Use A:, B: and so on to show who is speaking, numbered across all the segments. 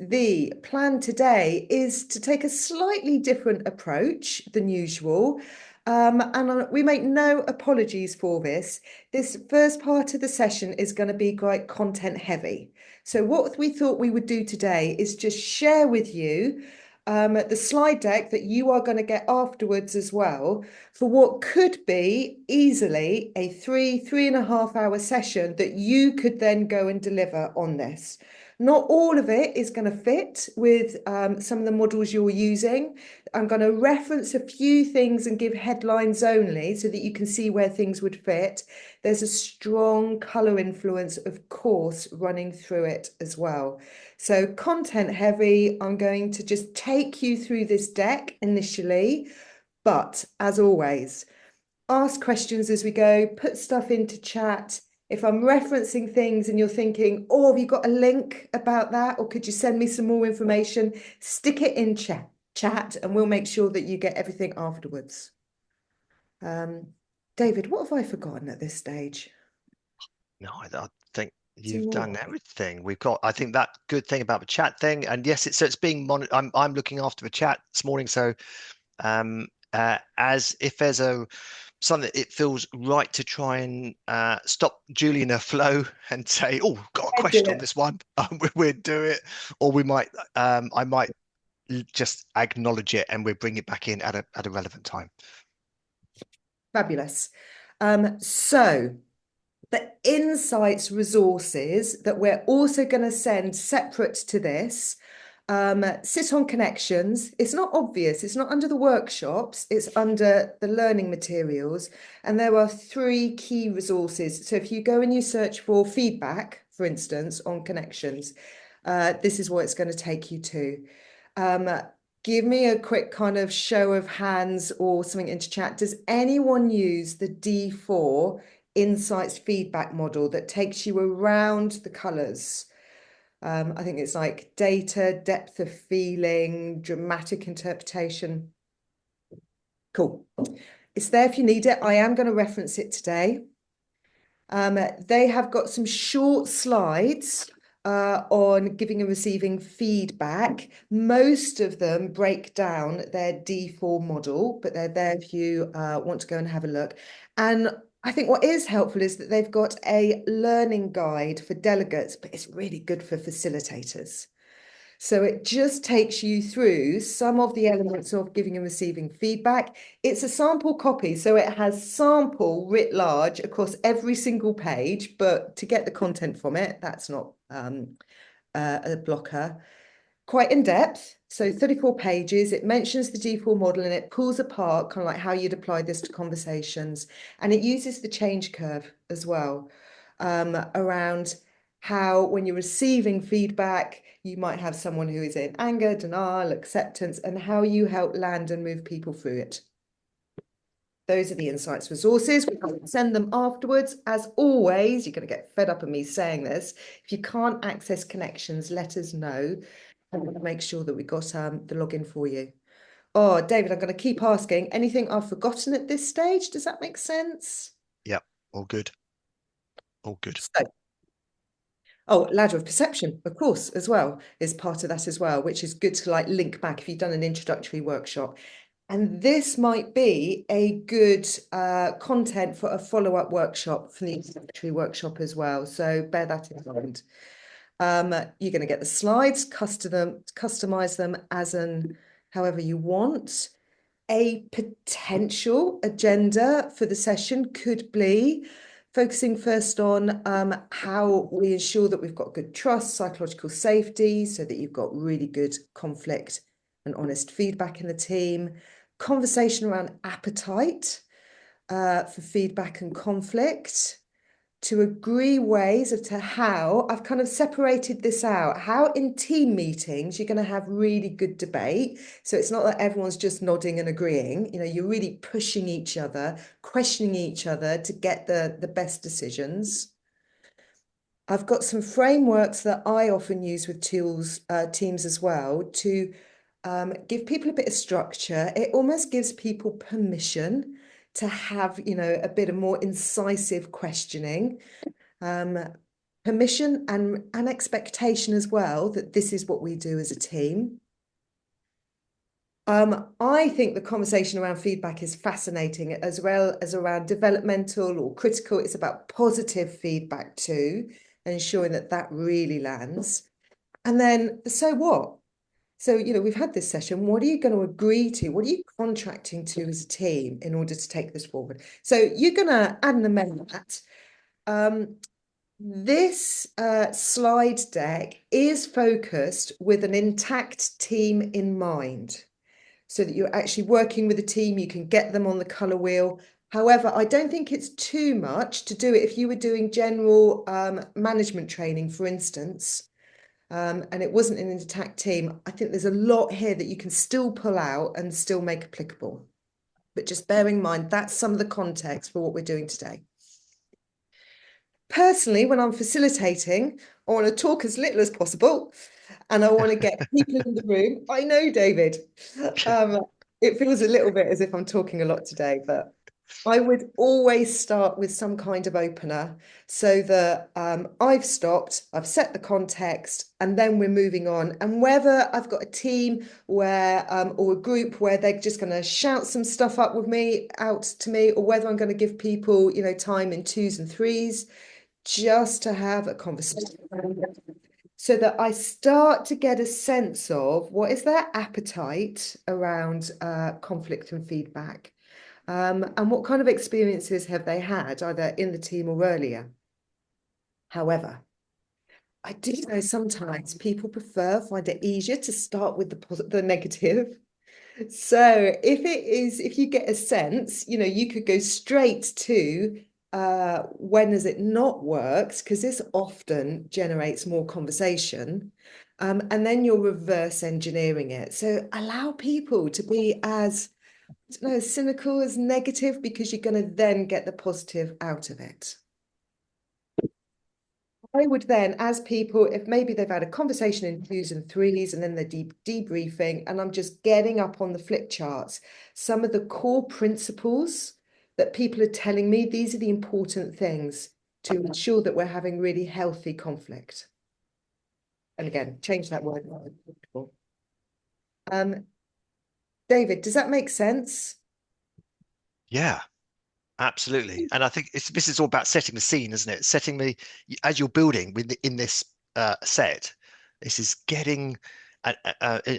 A: the plan today is to take a slightly different approach than usual. And we make no apologies for this. This first part of the session is going to be quite content heavy. So what we thought we would do today is just share with you the slide deck that you are going to get afterwards as well for what could be easily a 3.5 hour session that you could then go and deliver on this. Not all of it is going to fit with some of the models you're using. I'm going to reference a few things and give headlines only so that you can see where things would fit. There's a strong colour influence, of course, running through it as well. So content heavy, I'm going to just take you through this deck initially, but as always, ask questions as we go, put stuff into chat. If I'm referencing things and you're thinking, oh, have you got a link about that? Or could you send me some more information? Stick it in chat and we'll make sure that you get everything afterwards. David, what have I forgotten at this stage?
B: No, I think you've done everything. I think that good thing about the chat thing, and yes, it's being monitored. I'm looking after the chat this morning, so as if there's something it feels right to try and stop Julie in her flow and say, "Oh, got a question on this one," we'll do it, or I might just acknowledge it and we'll bring it back in at a relevant time.
A: Fabulous. So the insights resources that we're also going to send separate to this sit on Connections. It's not obvious. It's not under the workshops. It's under the learning materials. And there are 3 key resources. So if you go and you search for feedback, for instance, on Connections, this is what it's going to take you to. Give me a quick kind of show of hands or something into chat. Does anyone use the D4 insights feedback model that takes you around the colours? I think it's like data, depth of feeling, dramatic interpretation. Cool. It's there if you need it. I am going to reference it today. They have got some short slides on giving and receiving feedback. Most of them break down their D4 model, but they're there if you want to go and have a look. And I think what is helpful is that they've got a learning guide for delegates, but it's really good for facilitators. So it just takes you through some of the elements of giving and receiving feedback. It's a sample copy, so it has sample writ large across every single page, but to get the content from it, that's not a blocker. Quite in depth, so 34 pages. It mentions the D4 model and it pulls apart kind of like how you'd apply this to conversations. And it uses the change curve as well around how when you're receiving feedback, you might have someone who is in anger, denial, acceptance, and how you help land and move people through it. Those are the insights resources. We can send them afterwards. As always, you're going to get fed up of me saying this. If you can't access Connections, let us know. And we'll make sure that we got the login for you. Oh, David, I'm going to keep asking. Anything I've forgotten at this stage? Does that make sense?
B: Yep, all good. All good.
A: So, oh, ladder of perception, of course, as well, is part of that as well, which is good to like link back if you've done an introductory workshop. And this might be a good content for a follow-up workshop from the introductory workshop as well. So bear that in mind. You're going to get the slides, customize them as an however you want. A potential agenda for the session could be focusing first on how we ensure that we've got good trust, psychological safety, so that you've got really good conflict and honest feedback in the team. Conversation around appetite for feedback and conflict. To agree ways as to how I've kind of separated this out, how in team meetings you're going to have really good debate. So it's not that everyone's just nodding and agreeing, you know, you're really pushing each other, questioning each other to get the best decisions. I've got some frameworks that I often use with teams as well to give people a bit of structure. It almost gives people permission to have, you know, a bit of more incisive questioning. permission and an expectation as well that this is what we do as a team. I think the conversation around feedback is fascinating, as well as around developmental or critical. It's about positive feedback too, ensuring that that really lands. And then, so what? So, we've had this session. What are you going to agree to? What are you contracting to as a team in order to take this forward? So you're going to add an amendment. This slide deck is focused with an intact team in mind, so that you're actually working with a team, you can get them on the colour wheel. However, I don't think it's too much to do it if you were doing general management training, for instance, and it wasn't an intact team. I think there's a lot here that you can still pull out and still make applicable. But just bear in mind, that's some of the context for what we're doing today. Personally, when I'm facilitating, I want to talk as little as possible, and I want to get people in the room. I know, David. It feels a little bit as if I'm talking a lot today, but I would always start with some kind of opener so that I've stopped, I've set the context, and then we're moving on. And whether I've got a team where or a group where they're just going to shout some stuff up with me out to me, or whether I'm going to give people, time in twos and threes, just to have a conversation so that I start to get a sense of what is their appetite around conflict and feedback, and what kind of experiences have they had either in the team or earlier. However, I do know sometimes people find it easier to start with the negative. So if you get a sense, you could go straight to when has it not worked, because this often generates more conversation. And then you're reverse engineering it. So allow people to be as, I don't know, as cynical as negative, because you're going to then get the positive out of it. I would then, as people, if maybe they've had a conversation in twos and threes and then they're debriefing, and I'm just getting up on the flip charts, some of the core principles that people are telling me, these are the important things to ensure that we're having really healthy conflict. And again, change that word. David, does that make sense?
B: Yeah, absolutely. And I think this is all about setting the scene, isn't it? Setting as you're building in this set. This is getting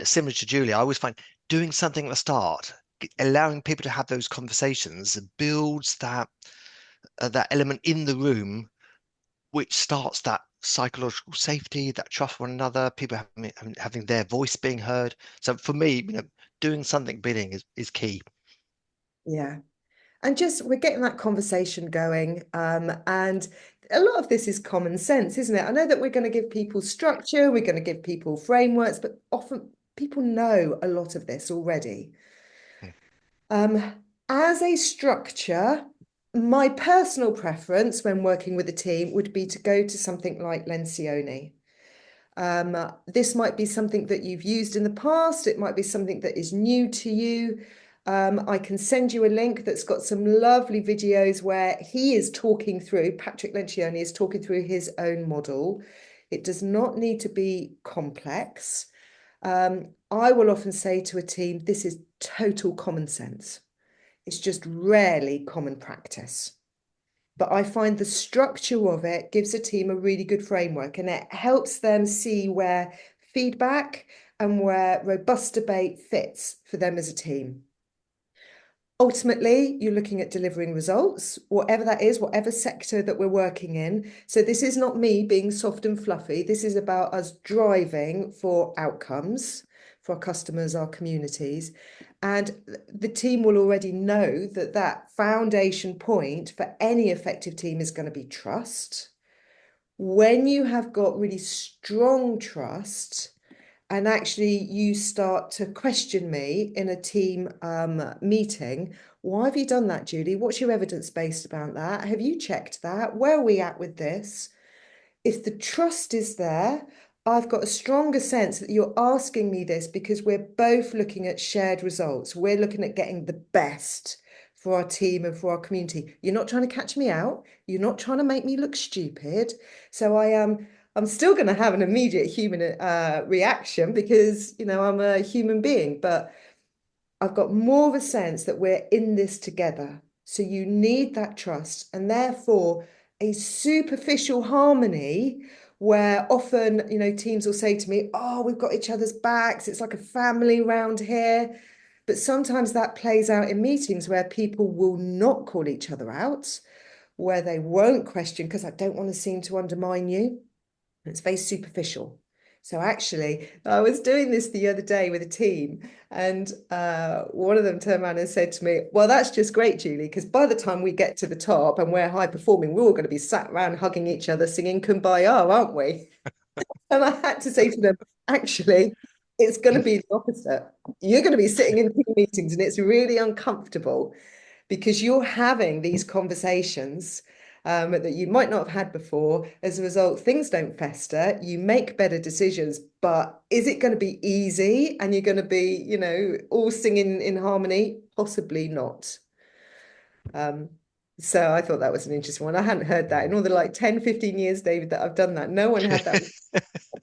B: similar to Julia. I always find doing something at the start, allowing people to have those conversations, builds that element in the room, which starts that psychological safety, that trust one another, people having their voice being heard. So for me, doing something bidding is key.
A: Yeah. And just we're getting that conversation going. And a lot of this is common sense, isn't it? I know that we're going to give people structure, we're going to give people frameworks, but often people know a lot of this already. As a structure, my personal preference when working with a team would be to go to something like Lencioni. This might be something that you've used in the past. It might be something that is new to you. I can send you a link that's got some lovely videos where he is talking through, Patrick Lencioni is talking through his own model. It does not need to be complex. I will often say to a team, this is total common sense. It's just rarely common practice. But I find the structure of it gives a team a really good framework, and it helps them see where feedback and where robust debate fits for them as a team. Ultimately, you're looking at delivering results, whatever that is, whatever sector that we're working in. So this is not me being soft and fluffy. This is about us driving for outcomes for our customers, our communities. And the team will already know that that foundation point for any effective team is going to be trust. When you have got really strong trust, and actually you start to question me in a team meeting, why have you done that, Julie? What's your evidence based about that? Have you checked that? Where are we at with this? If the trust is there, I've got a stronger sense that you're asking me this because we're both looking at shared results. We're looking at getting the best for our team and for our community. You're not trying to catch me out. You're not trying to make me look stupid. So I'm still going to have an immediate human reaction because, you know, I'm a human being, but I've got more of a sense that we're in this together. So you need that trust, and therefore a superficial harmony where often, you know, teams will say to me, oh, we've got each other's backs. It's like a family round here. But sometimes that plays out in meetings where people will not call each other out, where they won't question because I don't want to seem to undermine you. It's very superficial. So actually, I was doing this the other day with a team, and one of them turned around and said to me, well, that's just great, Julie, because by the time we get to the top and we're high performing, we're all going to be sat around hugging each other, singing Kumbaya, aren't we? And I had to say to them, actually, it's going to be the opposite. You're going to be sitting in team meetings and it's really uncomfortable because you're having these conversations that you might not have had before. As a result, things don't fester. You make better decisions, but is it going to be easy and you're going to be, you know, all singing in harmony? Possibly not. So I thought that was an interesting one. I hadn't heard that in all the like 10, 15 years, David, that I've done that. No one had that.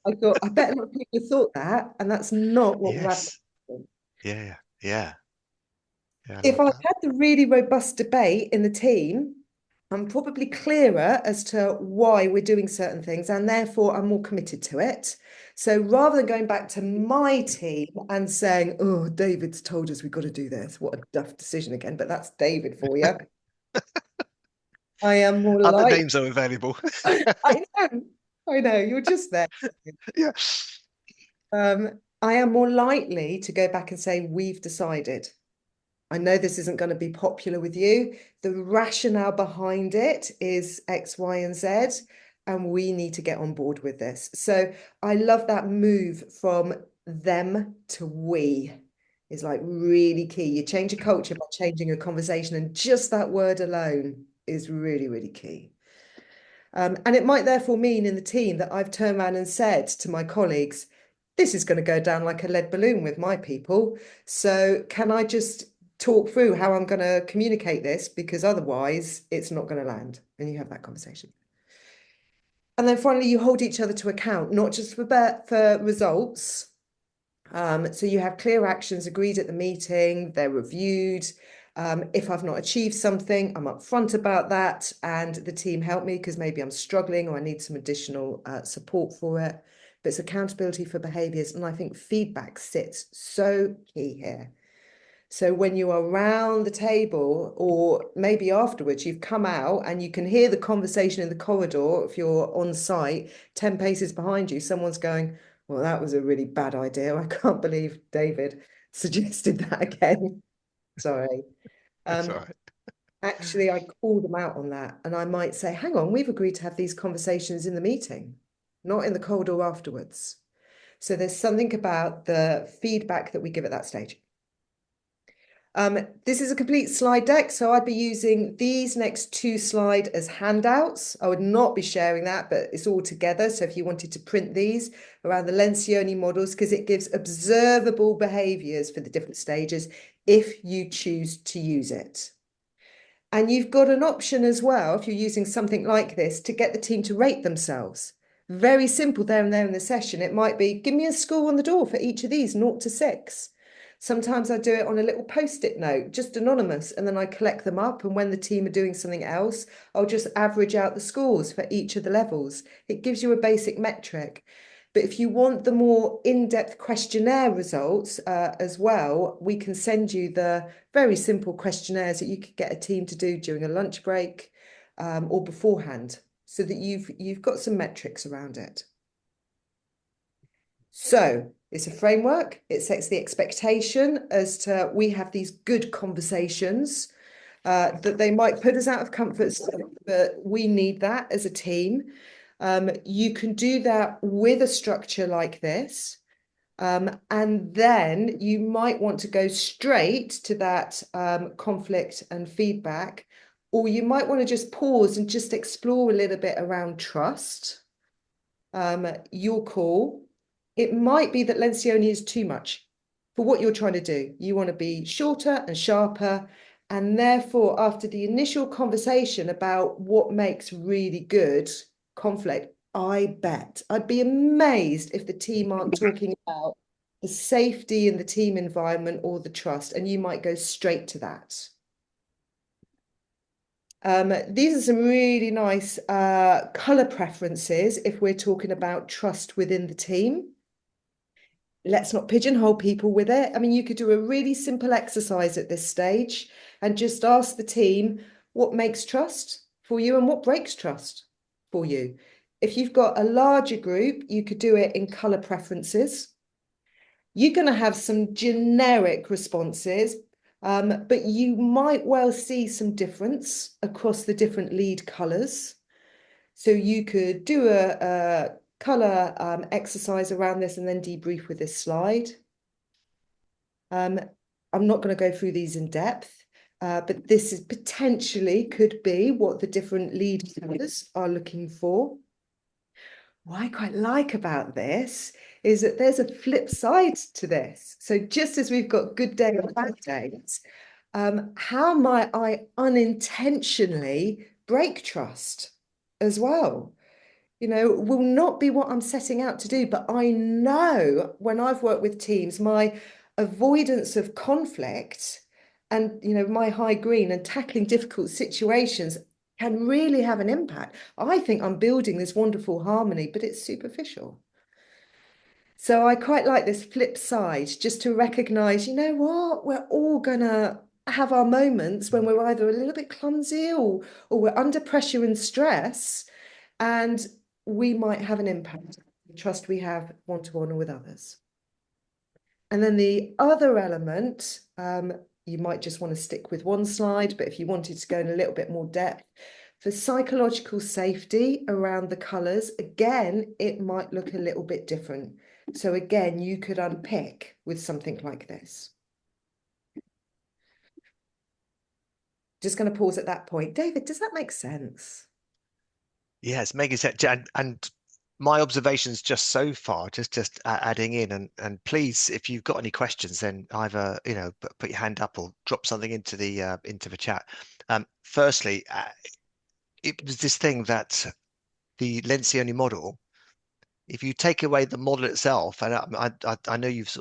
A: I thought, I bet a lot of people thought that, and that's not what we're
B: Yes.
A: advocating.
B: Yeah. Yeah. Yeah. I
A: If
B: love
A: I
B: that.
A: had the really robust debate in the team, I'm probably clearer as to why we're doing certain things, and therefore I'm more committed to it. So rather than going back to my team and saying, oh, David's told us we've got to do this, what a duff decision again, but that's David for you. I am more
B: Other
A: like,
B: names are available.
A: I know, you're just there.
B: Yeah.
A: I am more likely to go back and say, we've decided. I know this isn't going to be popular with you. The rationale behind it is X, Y, and Z, and we need to get on board with this. So I love that move from them to we is like really key. You change a culture by changing a conversation, and just that word alone is really, really key. And it might therefore mean in the team that I've turned around and said to my colleagues, this is going to go down like a lead balloon with my people. So can I just talk through how I'm going to communicate this? Because otherwise it's not going to land. And you have that conversation. And then finally, you hold each other to account, not just for results. So you have clear actions agreed at the meeting, they're reviewed. If I've not achieved something, I'm upfront about that, and the team help me because maybe I'm struggling or I need some additional support for it. But it's accountability for behaviours, and I think feedback sits so key here. So when you are around the table, or maybe afterwards, you've come out and you can hear the conversation in the corridor. If you're on site, 10 paces behind you, someone's going, well, that was a really bad idea. I can't believe David suggested that again. Sorry.
B: That's all
A: Um,
B: right.
A: Actually, I call them out on that. And I might say, hang on, we've agreed to have these conversations in the meeting, not in the corridor afterwards. So there's something about the feedback that we give at that stage. This is a complete slide deck, so I'd be using these next two slides as handouts. I would not be sharing that, but it's all together. So if you wanted to print these around the Lencioni models, because it gives observable behaviors for the different stages if you choose to use it. And you've got an option as well, if you're using something like this, to get the team to rate themselves. Very simple there and there in the session. It might be, give me a score on the door for each of these, 0 to 6. Sometimes I do it on a little post-it note, just anonymous, and then I collect them up. And when the team are doing something else, I'll just average out the scores for each of the levels. It gives you a basic metric. But if you want the more in-depth questionnaire results as well, we can send you the very simple questionnaires that you could get a team to do during a lunch break or beforehand, so that you've got some metrics around it. So it's a framework. It sets the expectation as to we have these good conversations that they might put us out of comfort zone, but we need that as a team. You can do that with a structure like this. And then you might want to go straight to that conflict and feedback, or you might want to just pause and just explore a little bit around trust. Your call. It might be that Lencioni is too much for what you're trying to do. You want to be shorter and sharper, And therefore, after the initial conversation about what makes really good conflict, I bet I'd be amazed if the team aren't talking about the safety in the team environment or the trust, and you might go straight to that. These are some really nice color preferences if we're talking about trust within the team. Let's not pigeonhole people with it. I mean, you could do a really simple exercise at this stage and just ask the team what makes trust for you and what breaks trust for you. If you've got a larger group, you could do it in color preferences. You're going to have some generic responses, but you might well see some difference across the different lead colors. So you could do a color exercise around this and then debrief with this slide. I'm not going to go through these in depth, but this is potentially could be what the different lead colors are looking for. What I quite like about this is that there's a flip side to this. So just as we've got good day and bad days, how might I unintentionally break trust as well? You know, will not be what I'm setting out to do, but I know when I've worked with teams, my avoidance of conflict and, you know, my high green and tackling difficult situations can really have an impact. I think I'm building this wonderful harmony, but it's superficial. So I quite like this flip side, just to recognize, you know what, we're all gonna have our moments when we're either a little bit clumsy or we're under pressure and stress, and we might have an impact on the trust we have one-to-one or with others. And then the other element, you might just want to stick with one slide, but if you wanted to go in a little bit more depth, for psychological safety around the colours, again, it might look a little bit different. So again, you could unpick with something like this. Just going to pause at that point. David, does that make sense?
B: Yeah, it's making sense. And my observations just so far, just adding in, and please, if you've got any questions, then either put your hand up or drop something into the chat. Firstly, it was this thing that the Lencioni model. If you take away the model itself, and I know you've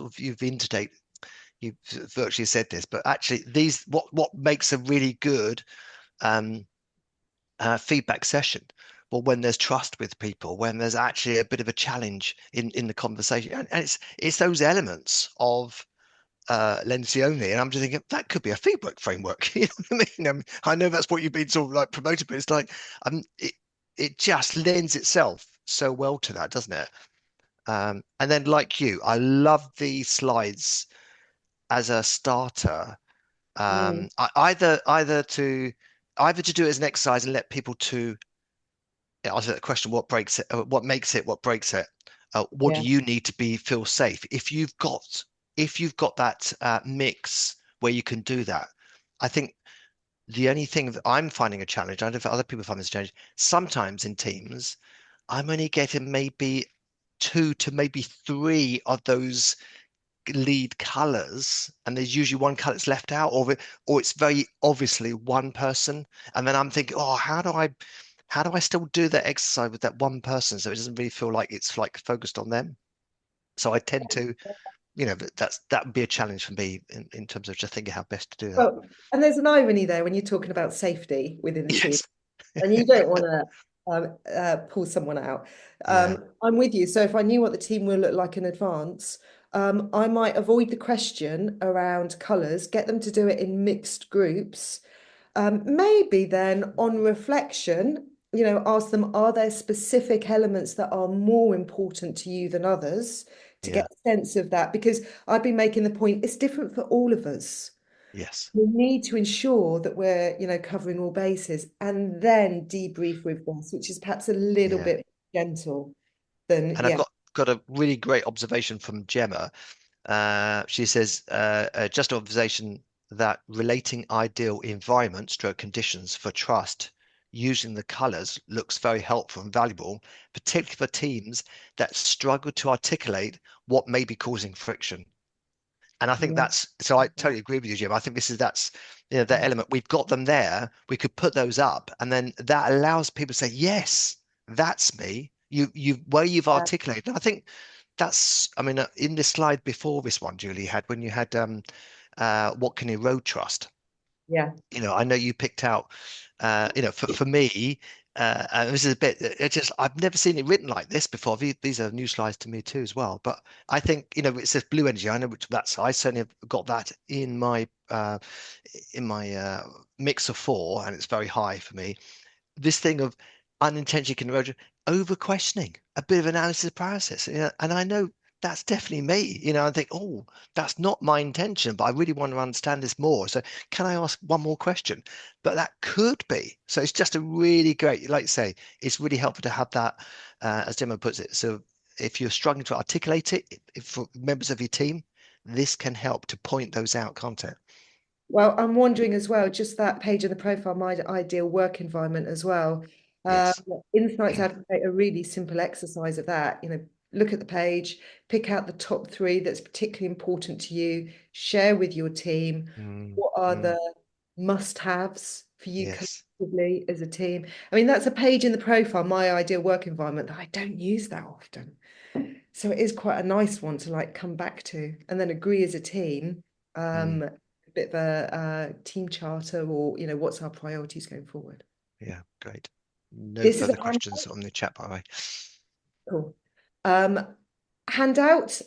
B: virtually said this, but actually what makes a really good feedback session? Well, when there's trust with people, when there's actually a bit of a challenge in the conversation, and it's those elements of Lencioni, and I'm just thinking that could be a feedback framework. You know what I mean? I know that's what you've been sort of like promoted, but it's like it just lends itself so well to that, doesn't it? And then, like you, I love the slides as a starter.
A: Mm,
B: Either to do it as an exercise and let people to answer that question: what breaks it? What makes it? What breaks it? What do
A: yeah.
B: you need to feel safe? If you've got that mix where you can do that, I think the only thing that I'm finding a challenge, I don't know if other people find this a challenge, sometimes in teams, I'm only getting maybe two to maybe three of those lead colors, and there's usually one color that's left out, or it's very obviously one person. And then I'm thinking, oh, how do I still do that exercise with that one person so it doesn't really feel like it's like focused on them? So I tend to, that would be a challenge for me in terms of just thinking how best to do that.
A: Well, and there's an irony there when you're talking about safety within the team,
B: Yes.
A: and you don't want to pull someone out.
B: Yeah.
A: I'm with you. So if I knew what the team will look like in advance, I might avoid the question around colours, get them to do it in mixed groups. Maybe then on reflection, you know, ask them, are there specific elements that are more important to you than others to get
B: Yeah.
A: a sense of that? Because I've been making the point, it's different for all of us.
B: Yes.
A: We need to ensure that we're, you know, covering all bases and then debrief with this, which is perhaps a little
B: Yeah.
A: bit gentle than,
B: And I've
A: yeah.
B: got a really great observation from Gemma. She says, just an observation that relating ideal environment stroke conditions for trust using the colors looks very helpful and valuable, particularly for teams that struggle to articulate what may be causing friction. And I think
A: Yeah.
B: that's, so I totally agree with you, Jim. I think that's, that element. We've got them there. We could put those up, and then that allows people to say, yes, that's me. Where you've
A: Yeah.
B: articulated. And I think that's, I mean, in the slide before this one, Julie had, when you had, what can erode trust?
A: Yeah.
B: I know you picked out, for me, and this is a bit, it just, I've never seen it written like this before. These are new slides to me too as well. But I think, it says blue energy. I know which that's, I certainly have got that in my mix of four, and it's very high for me. This thing of unintentional conversion, over questioning, a bit of analysis paralysis. And I know that's definitely me. I think, oh, that's not my intention, but I really want to understand this more. So can I ask one more question? But that could be. So it's just a really great, like you say, it's really helpful to have that, as Gemma puts it. So if you're struggling to articulate it, if for members of your team, this can help to point those out, can't it?
A: Well, I'm wondering as well, just that page in the profile, my ideal work environment as well. Um,
B: Yes.
A: Insights advocate a really simple exercise of that. Look at the page, pick out the top three that's particularly important to you, share with your team.
B: Mm,
A: What are
B: mm,
A: the must-haves for you
B: yes.
A: collectively as a team? I mean, that's a page in the profile, my ideal work environment, that I don't use that often. So it is quite a nice one to like come back to and then agree as a team.
B: Mm,
A: A bit of a team charter, or what's our priorities going forward.
B: yeah, great. No
A: This is a
B: further questions on the chat, by the way.
A: cool. Um, Handout,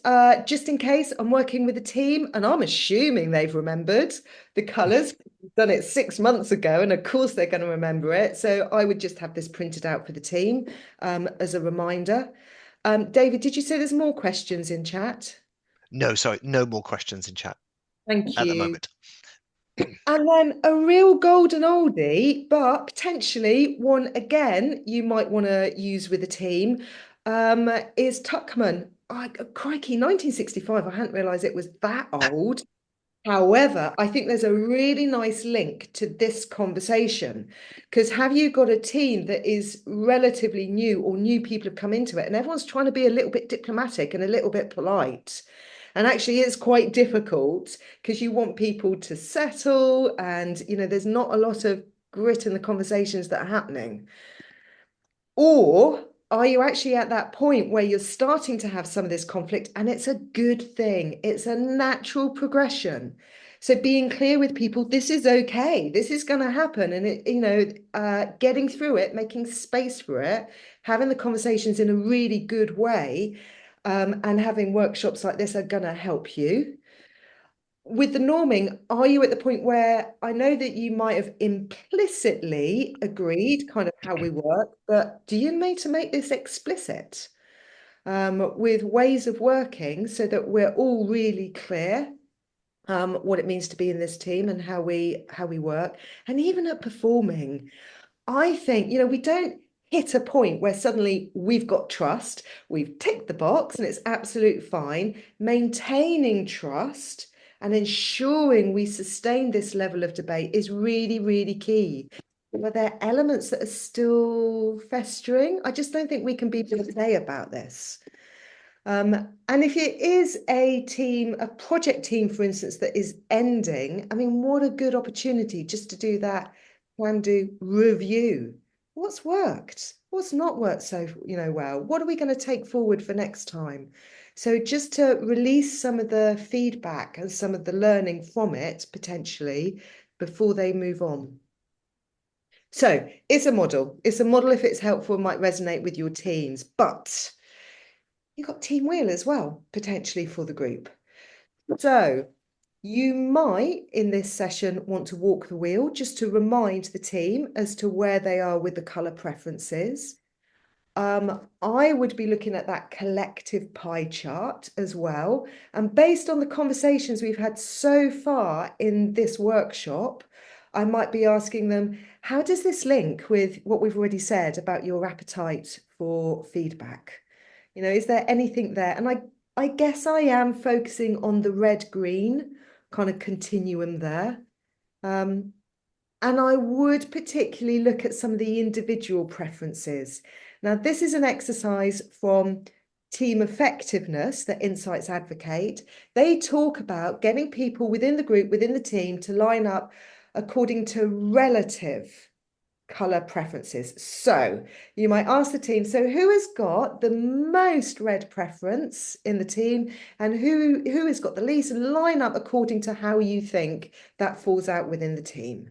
A: just in case I'm working with a team and I'm assuming they've remembered the colours. We've done it 6 months ago, and of course they're going to remember it. So I would just have this printed out for the team as a reminder. David, did you say there's more questions in chat?
B: No, sorry, no more questions in chat
A: Thank
B: at the
A: you.
B: moment.
A: And then a real golden oldie, but potentially one again you might want to use with a team, is Tuckman. Crikey, 1965. I hadn't realised it was that old. However, I think there's a really nice link to this conversation, because have you got a team that is relatively new, or new people have come into it and everyone's trying to be a little bit diplomatic and a little bit polite? And actually, it's quite difficult because you want people to settle, and there's not a lot of grit in the conversations that are happening. Or are you actually at that point where you're starting to have some of this conflict and it's a good thing? It's a natural progression. So being clear with people, this is okay. This is going to happen. And getting through it, making space for it, having the conversations in a really good way, and having workshops like this are going to help you. With the norming, are you at the point where I know that you might have implicitly agreed kind of how we work, but do you need to make this explicit, with ways of working so that we're all really clear, what it means to be in this team and how we work, and even at performing? I think, we don't hit a point where suddenly we've got trust, we've ticked the box, and it's absolute fine. Maintaining trust and ensuring we sustain this level of debate is really, really key. But there are elements that are still festering. I just don't think we can be blasé about this. And if it is a team, a project team, for instance, that is ending, I mean, what a good opportunity just to do that can do review. What's worked? What's not worked so, well? What are we going to take forward for next time? So just to release some of the feedback and some of the learning from it potentially before they move on. So it's a model. It's a model if it's helpful, might resonate with your teams, but you've got Team Wheel as well, potentially for the group. So you might, in this session, want to walk the wheel just to remind the team as to where they are with the colour preferences. I would be looking at that collective pie chart as well. And based on the conversations we've had so far in this workshop, I might be asking them, how does this link with what we've already said about your appetite for feedback? Is there anything there? And I guess I am focusing on the red-green kind of continuum there. And I would particularly look at some of the individual preferences. Now, this is an exercise from team effectiveness that Insights advocate, they talk about getting people within the group, within the team, to line up according to relative color preferences. So you might ask the team, so who has got the most red preference in the team and who has got the least? Line up according to how you think that falls out within the team.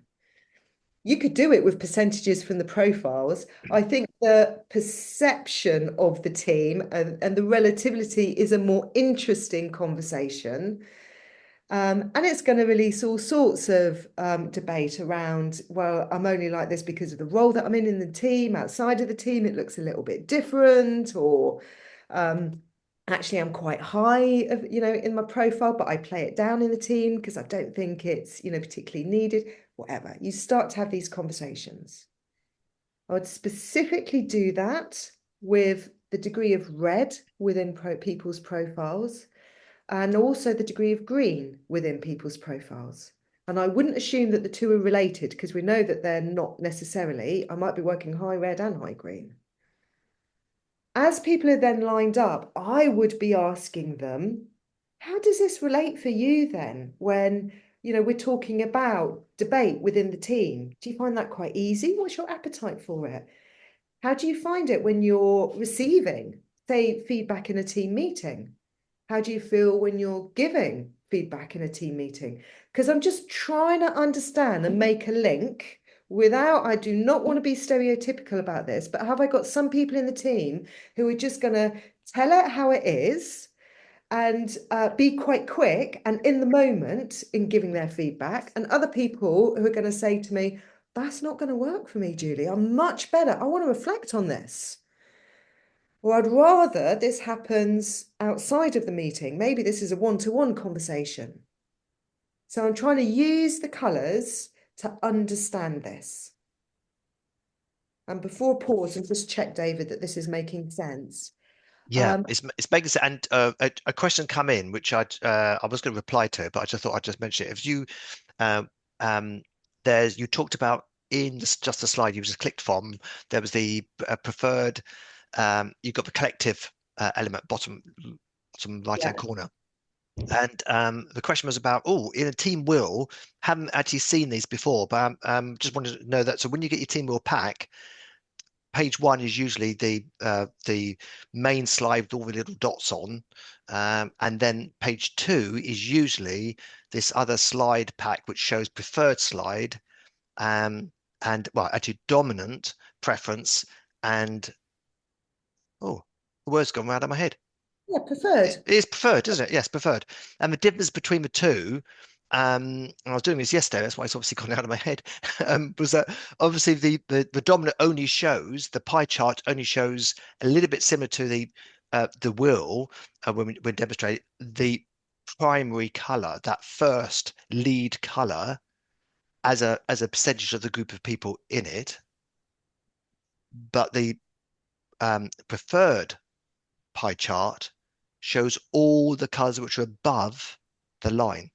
A: You could do it with percentages from the profiles. I think the perception of the team and the relativity is a more interesting conversation. And it's going to release all sorts of debate around, well, I'm only like this because of the role that I'm in the team. Outside of the team, it looks a little bit different, or actually I'm quite high, in my profile, but I play it down in the team because I don't think it's, particularly needed, whatever. You start to have these conversations. I would specifically do that with the degree of red within people's profiles, and also the degree of green within people's profiles. And I wouldn't assume that the two are related, because we know that they're not necessarily. I might be working high red and high green. As people are then lined up, I would be asking them, how does this relate for you then when, we're talking about debate within the team? Do you find that quite easy? What's your appetite for it? How do you find it when you're receiving, say, feedback in a team meeting? How do you feel when you're giving feedback in a team meeting? Because I'm just trying to understand and make a link without, I do not want to be stereotypical about this, but have I got some people in the team who are just going to tell it how it is and be quite quick and in the moment in giving their feedback, and other people who are going to say to me, that's not going to work for me, Julie. I'm much better. I want to reflect on this. Or I'd rather this happens outside of the meeting. Maybe this is a one-to-one conversation. So I'm trying to use the colours to understand this. And before pause and just check, David, that this is making sense.
B: Yeah, it's making sense. And a question come in, which I was going to reply to, but I just thought I'd just mention it. If you you talked about in just the slide you just clicked from, there was the preferred. You've got the collective element bottom right-hand corner. And the question was about, in a team will, haven't actually seen these before, but just wanted to know that. So when you get your team will pack, page 1 is usually the main slide with all the little dots on, and then page 2 is usually this other slide pack which shows preferred slide, and well, actually dominant, preference, and the word's gone out of my head.
A: Yeah, preferred.
B: It is preferred, isn't it? Yes, preferred. And the difference between the two, and I was doing this yesterday, that's why it's obviously gone out of my head, was that obviously the dominant only shows, the pie chart only shows a little bit similar to the will, when we demonstrate the primary color, that first lead color, as a percentage of the group of people in it. But the preferred pie chart shows all the colors which are above the line.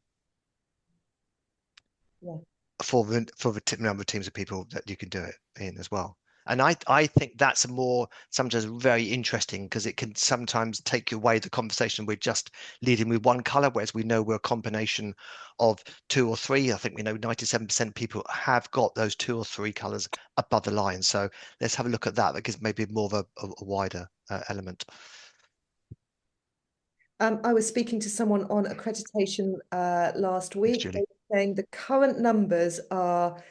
A: Yeah.
B: For the number of teams of people that you can do it in as well. And I think that's a more sometimes very interesting, because it can sometimes take away the conversation. We're just leading with one color, whereas we know we're a combination of 2 or 3. I think we know 97% of people have got those 2 or 3 colors above the line. So let's have a look at that. That gives maybe more of a wider element.
A: I was speaking to someone on accreditation last week. They were saying the current numbers are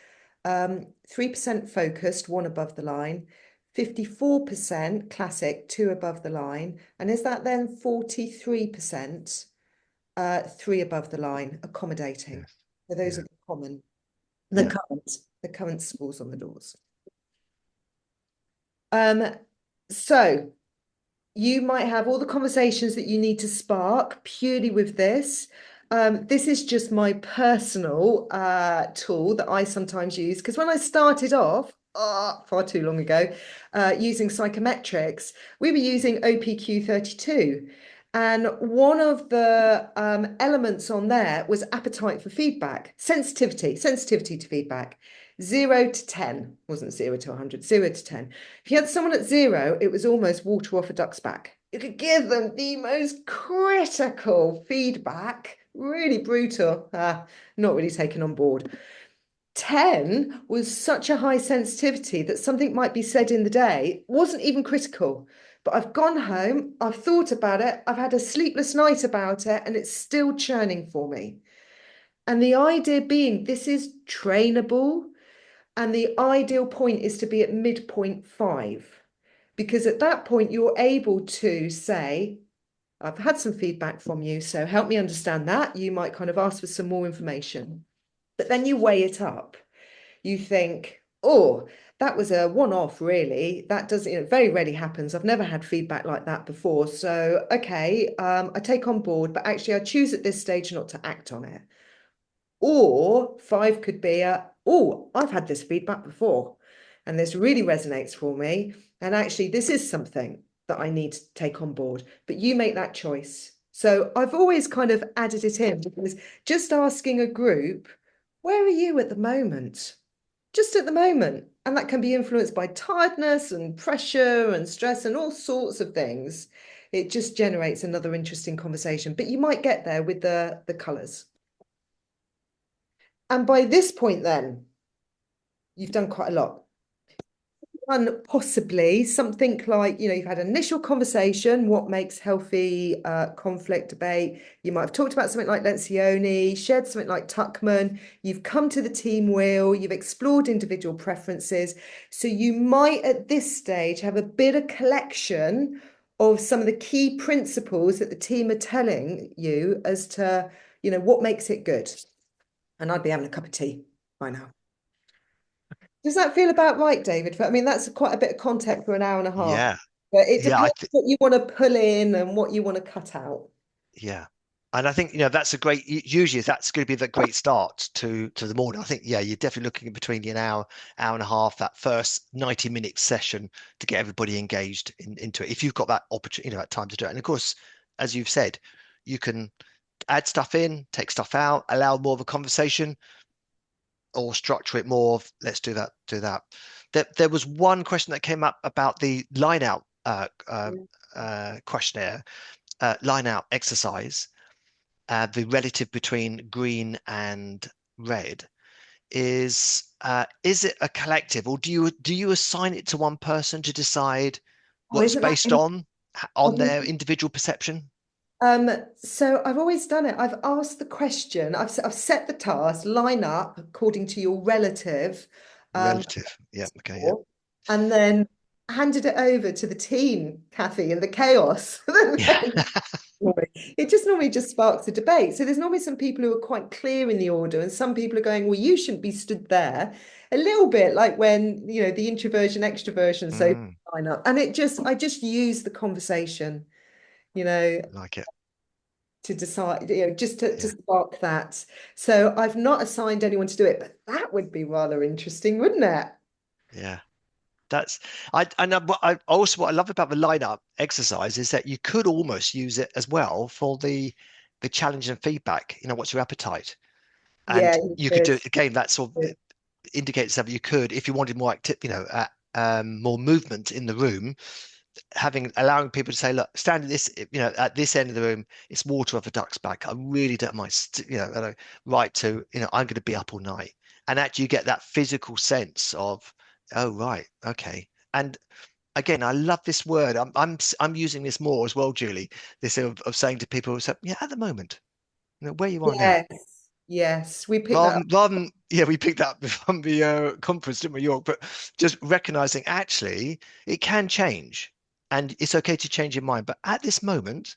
A: 3% focused, 1 above the line, 54% classic, 2 above the line. And is that then 43%, 3 above the line, accommodating? Yes. So those are the current scores on the doors. So you might have all the conversations that you need to spark purely with this. This is just my personal tool that I sometimes use, because when I started off, far too long ago, using psychometrics, we were using OPQ32. And one of the elements on there was appetite for feedback, sensitivity to feedback. 0 to 10, wasn't 0 to 100, 0 to 10. If you had someone at 0, it was almost water off a duck's back. You could give them the most critical feedback, really brutal, not really taken on board. 10 was such a high sensitivity that something might be said in the day wasn't even critical. But I've gone home, I've thought about it, I've had a sleepless night about it, and it's still churning for me. And the idea being this is trainable, and the ideal point is to be at midpoint 5. Because at that point, you're able to say, I've had some feedback from you, so help me understand that. You might kind of ask for some more information. But then you weigh it up. You think, oh, that was a one-off, really. That doesn't, very rarely happens. I've never had feedback like that before. So, okay, I take on board, but actually I choose at this stage not to act on it. Or 5 could be oh, I've had this feedback before, and this really resonates for me. And actually, this is something that I need to take on board. But you make that choice. So I've always kind of added it in because just asking a group, where are you at the moment? Just at the moment. And that can be influenced by tiredness and pressure and stress and all sorts of things. It just generates another interesting conversation. But you might get there with the colours. And by this point, then, you've done quite a lot. And possibly something like, you've had an initial conversation, what makes healthy conflict, debate. You might have talked about something like Lencioni, shared something like Tuckman. You've come to the team wheel, you've explored individual preferences. So you might, at this stage, have a bit of collection of some of the key principles that the team are telling you as to, what makes it good. And I'd be having a cup of tea by now. Does that feel about right, David? I mean, that's quite a bit of content for an hour and a half,
B: Yeah,
A: but it
B: yeah, I
A: depends
B: think
A: what you want to pull in and what you want to cut out.
B: yeah. And I think that's a great. Usually, that's going to be the great start to the morning. I think you're definitely looking at between an hour and a half, that first 90-minute session to get everybody engaged into it. If you've got that opportunity, that time to do it, and of course, as you've said, you can add stuff in, take stuff out, allow more of a conversation, or structure it more of let's do that, do that. There was one question that came up about the line out questionnaire, line out exercise, the relative between green and red. Is it a collective, or do you assign it to one person to decide
A: Oh,
B: what's
A: isn't that
B: based on their individual perception?
A: So I've always done it. I've asked the question. I've set the task, line up according to your relative, um,
B: Relative. Yeah. Okay. Yeah.
A: score, and then handed it over to the team, Kathy, in the chaos.
B: Yeah.
A: It just normally just sparks a debate. So there's normally some people who are quite clear in the order, and some people are going, well, you shouldn't be stood there. A little bit like when, the introversion, extroversion, so
B: Mm,
A: line up. And I just use the conversation, you know,
B: like it.
A: to decide, just to
B: Yeah.
A: spark that. So I've not assigned anyone to do it, but that would be rather interesting, wouldn't it?
B: Yeah. That's what I love about the lineup exercise is that you could almost use it as well for the challenge and feedback. What's your appetite?
A: Yeah,
B: And
A: you
B: you could
A: could.
B: do it again. That sort of indicates that you could, if you wanted more active, more movement in the room, allowing people to say, look, stand at this, at this end of the room, it's water off a duck's back. I really don't mind, right to, I'm going to be up all night. And actually you get that physical sense of, oh, right, okay. And again, I love this word. I'm using this more as well, Julie, this of saying to people, so, yeah, at the moment, where you are now.
A: Yes, yes, we picked that
B: Rather,
A: up.
B: rather than, yeah, we picked that up from the conference, didn't we, York? But just recognizing actually it can change, and it's okay to change your mind. But at this moment,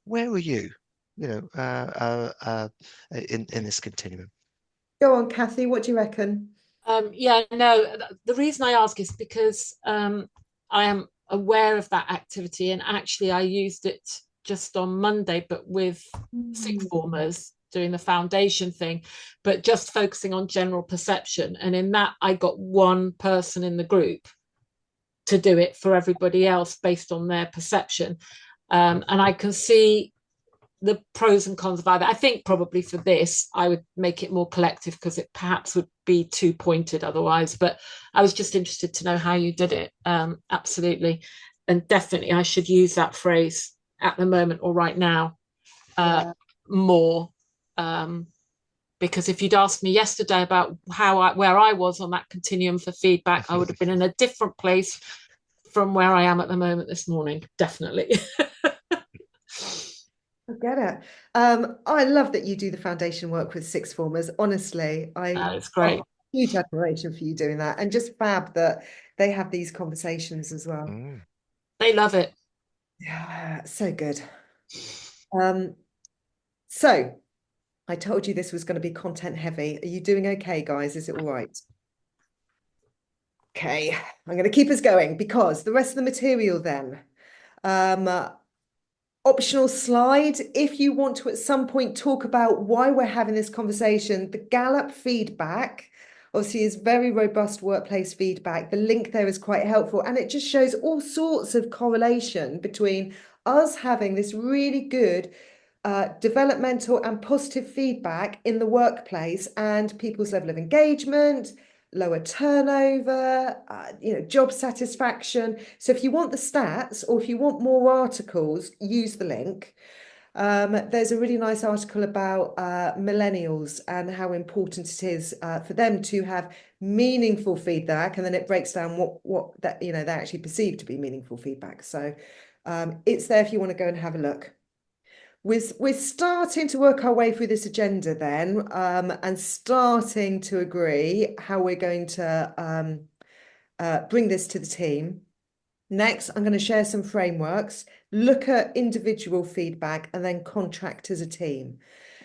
B: where are you? In this continuum.
A: Go on, Kathy, what do you reckon?
C: Yeah, no, the reason I ask is because I am aware of that activity, and actually I used it just on Monday, but with sixth formers doing the foundation thing, but just focusing on general perception. And in that, I got one person in the group to do it for everybody else based on their perception. And I can see the pros and cons of either. I think probably for this, I would make it more collective because it perhaps would be too pointed otherwise. But I was just interested to know how you did it. Absolutely. and definitely I should use that phrase at the moment or right now more. Because if you'd asked me yesterday about where I was on that continuum for feedback, I would have been in a different place from where I am at the moment this morning, definitely.
A: I get it. I love that you do the foundation work with sixth formers. Honestly,
C: It's great.
A: Huge admiration for you doing that, and just fab that they have these conversations as well.
C: They love it.
A: Yeah, so good. So I told you this was going to be content heavy. Are you doing okay, guys? Is it all right? Okay, I'm going to keep us going because the rest of the material then. Optional slide, if you want to at some point talk about why we're having this conversation, the Gallup feedback obviously is very robust workplace feedback. The link there is quite helpful, and it just shows all sorts of correlation between us having this really good developmental and positive feedback in the workplace and people's level of engagement, lower turnover, job satisfaction. So if you want the stats or if you want more articles, use the link. There's a really nice article about millennials and how important it is for them to have meaningful feedback, and then it breaks down what that they actually perceive to be meaningful feedback. So it's there if you want to go and have a look. We're starting to work our way through this agenda then, and starting to agree how we're going to bring this to the team. Next, I'm going to share some frameworks, look at individual feedback, and then contract as a team.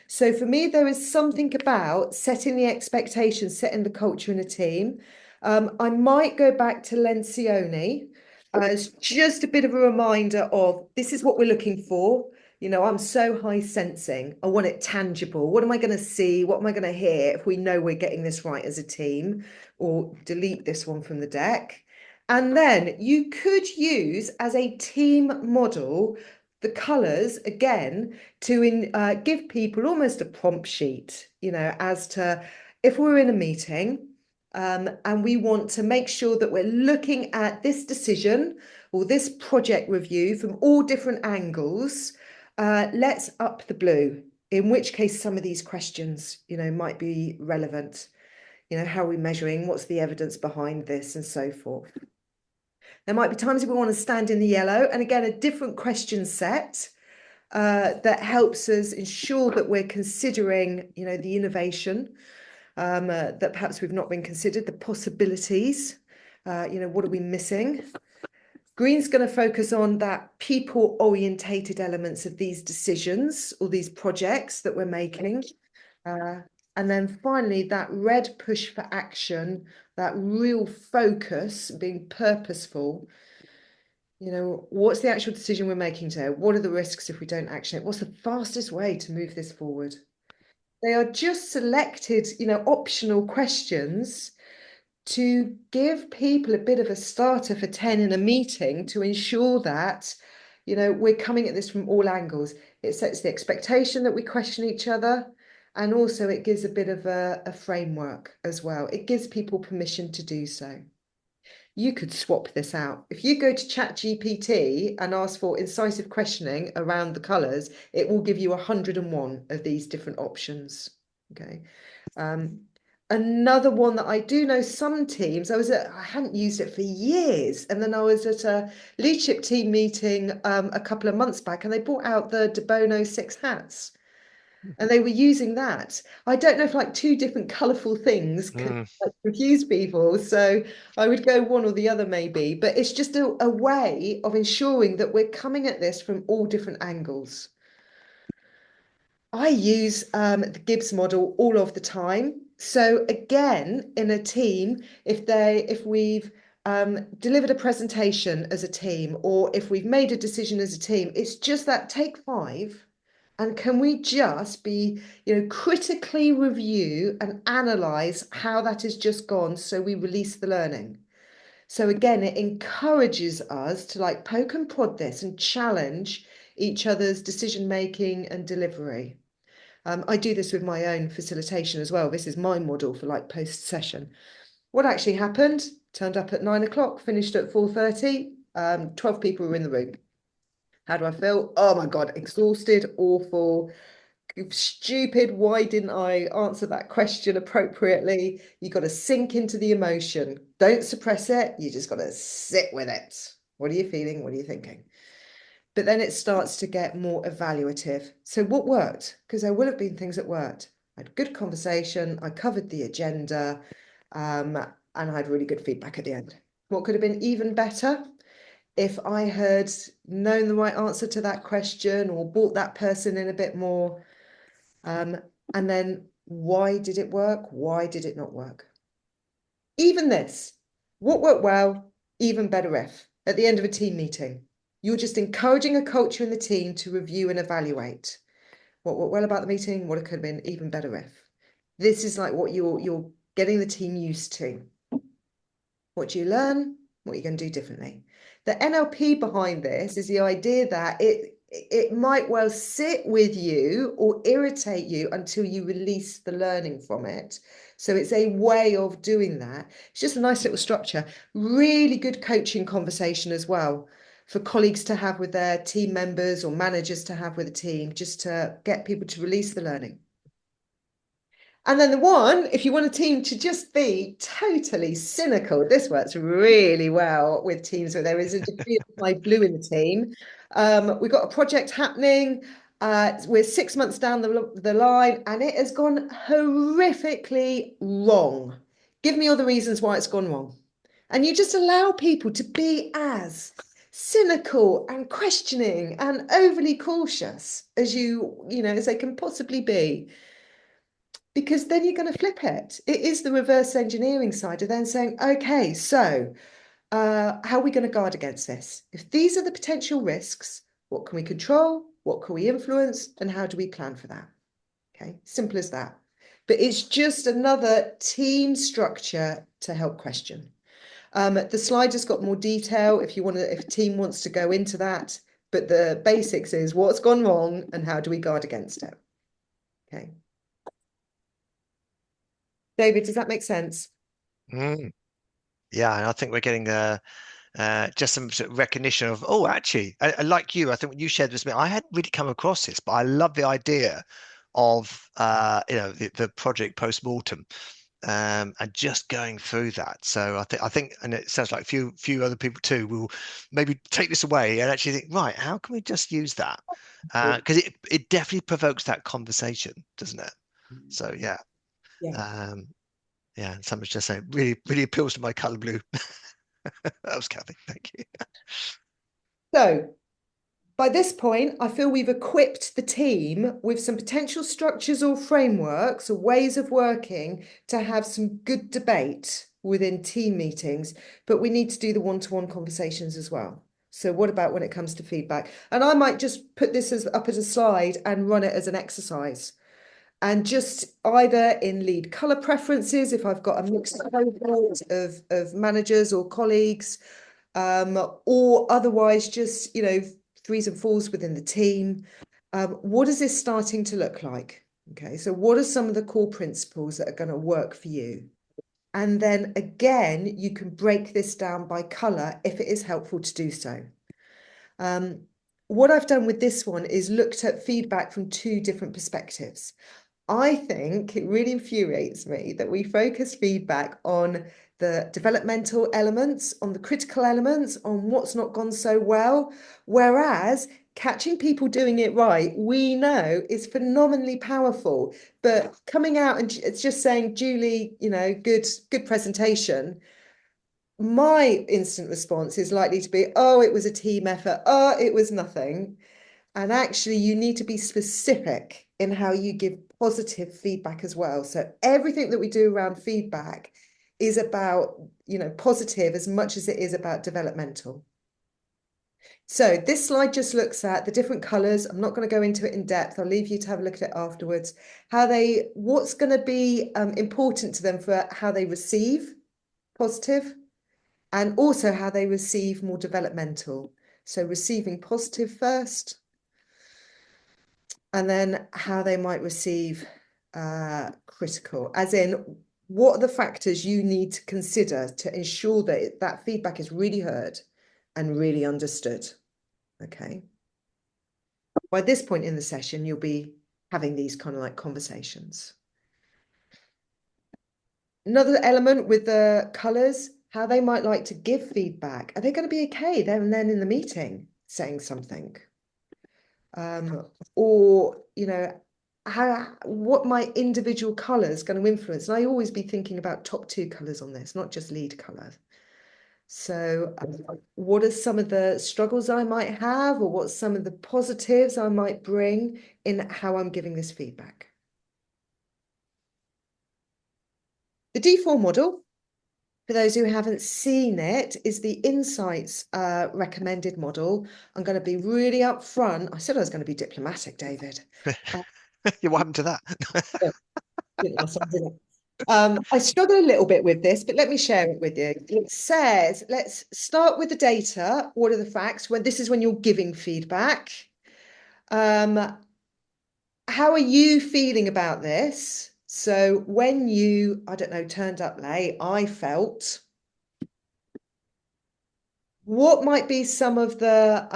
A: So for me, there is something about setting the expectations, setting the culture in a team. I might go back to Lencioni as just a bit of a reminder of this is what we're looking for. I'm so high sensing. I want it tangible. What am I going to see? What am I going to hear if we know we're getting this right as a team? Or delete this one from the deck. And then you could use as a team model the colours again to give people almost a prompt sheet, as to if we're in a meeting and we want to make sure that we're looking at this decision or this project review from all different angles. Let's up the blue, in which case some of these questions, might be relevant. How are we measuring? What's the evidence behind this and so forth? There might be times we want to stand in the yellow, and again, a different question set that helps us ensure that we're considering, the innovation that perhaps we've not been considered, the possibilities, what are we missing? Green's going to focus on that people-orientated elements of these decisions or these projects that we're making. And then finally, that red push for action, that real focus, being purposeful. What's the actual decision we're making today? What are the risks if we don't action it? What's the fastest way to move this forward? They are just selected, optional questions to give people a bit of a starter for 10 in a meeting to ensure that, we're coming at this from all angles. It sets the expectation that we question each other, and also it gives a bit of a framework as well. It gives people permission to do so. You could swap this out. If you go to ChatGPT and ask for incisive questioning around the colours, it will give you 101 of these different options. Okay. Another one that I do know some teams, I hadn't used it for years. And then I was at a leadership team meeting a couple of months back, and they brought out the De Bono 6 hats. And they were using that. I don't know if like two different colourful things could confuse people. So I would go one or the other maybe. But it's just a way of ensuring that we're coming at this from all different angles. I use the Gibbs model all of the time. So again, in a team, if we've delivered a presentation as a team, or if we've made a decision as a team, it's just that take 5. And can we just be, critically review and analyze how that has just gone so we release the learning? So again, it encourages us to like poke and prod this and challenge each other's decision making and delivery. I do this with my own facilitation as well. This is my model for like post session. What actually happened? Turned up at 9 o'clock, finished at 4:30. 12 people were in the room. How do I feel? Oh my God, exhausted, awful, stupid. Why didn't I answer that question appropriately? You got to sink into the emotion. Don't suppress it. You just got to sit with it. What are you feeling? What are you thinking? But then it starts to get more evaluative. So what worked? Because there will have been things that worked. I had a good conversation. I covered the agenda, and I had really good feedback at the end. What could have been even better? If I had known the right answer to that question or brought that person in a bit more. And then why did it work? Why did it not work? Even this, what worked well, even better if, at the end of a team meeting, you're just encouraging a culture in the team to review and evaluate. What worked well about the meeting, what it could have been even better if. This is like what you're getting the team used to. What do you learn? What are you going to do differently? The NLP behind this is the idea that it might well sit with you or irritate you until you release the learning from it. So it's a way of doing that. It's just a nice little structure. Really good coaching conversation as well for colleagues to have with their team members or managers to have with a team, just to get people to release the learning. And then the one, if you want a team to just be totally cynical, this works really well with teams where there is a degree of high blue in the team. We've got a project happening. We're 6 months down the line and it has gone horrifically wrong. Give me all the reasons why it's gone wrong. And you just allow people to be as cynical and questioning and overly cautious as as they can possibly be. Because then you're going to flip it. It is the reverse engineering side of then saying, okay, so how are we going to guard against this? If these are the potential risks, what can we control? What can we influence? And how do we plan for that? Okay, simple as that. But it's just another team structure to help question. The slide has got more detail if a team wants to go into that. But the basics is what's gone wrong and how do we guard against it? Okay. David, does that make sense?
B: Yeah, and I think we're getting just some sort of recognition of, oh, actually, I like you. I think when you shared this with me, I hadn't really come across this, but I love the idea of the project post-mortem and just going through that. So I think, and it sounds like a few other people too will maybe take this away and actually think, right, how can we just use that? Because it definitely provokes that conversation, doesn't it? So yeah. Yeah, someone's just saying really, really appeals to my color blue. That was Kathy. Thank you.
A: So by this point, I feel we've equipped the team with some potential structures or frameworks or ways of working to have some good debate within team meetings, but we need to do the one-to-one conversations as well. So what about when it comes to feedback? And I might just put this up as a slide and run it as an exercise. And just either in lead colour preferences, if I've got a mixed cohort of managers or colleagues, or otherwise just, threes and fours within the team. What is this starting to look like? Okay, so what are some of the core principles that are going to work for you? And then again, you can break this down by colour if it is helpful to do so. What I've done with this one is looked at feedback from two different perspectives. I think it really infuriates me that we focus feedback on the developmental elements, on the critical elements, on what's not gone so well, whereas catching people doing it right, we know is phenomenally powerful. But coming out and it's just saying, Julie, good presentation. My instant response is likely to be, oh, it was a team effort. Oh, it was nothing. And actually, you need to be specific in how you give positive feedback as well. So everything that we do around feedback is about, positive as much as it is about developmental. So this slide just looks at the different colours. I'm not going to go into it in depth. I'll leave you to have a look at it afterwards. What's going to be important to them for how they receive positive, and also how they receive more developmental. So receiving positive first, and then how they might receive critical, as in what are the factors you need to consider to ensure that that feedback is really heard and really understood. Okay. By this point in the session, you'll be having these kind of like conversations. Another element with the colours, how they might like to give feedback. Are they going to be okay there and then in the meeting saying something? Or, you know, what my individual colours going to influence? And I always be thinking about top 2 colours on this, not just lead colour. So what are some of the struggles I might have, or what's some of the positives I might bring in how I'm giving this feedback? The D4 model, for those who haven't seen it, is the Insights recommended model. I'm going to be really upfront. I said I was going to be diplomatic, David.
B: What happened to that?
A: I struggle a little bit with this, but let me share it with you. It says, let's start with the data. What are the facts? When this is when you're giving feedback. How are you feeling about this? So when you, I don't know, turned up late, I felt. What might be some of the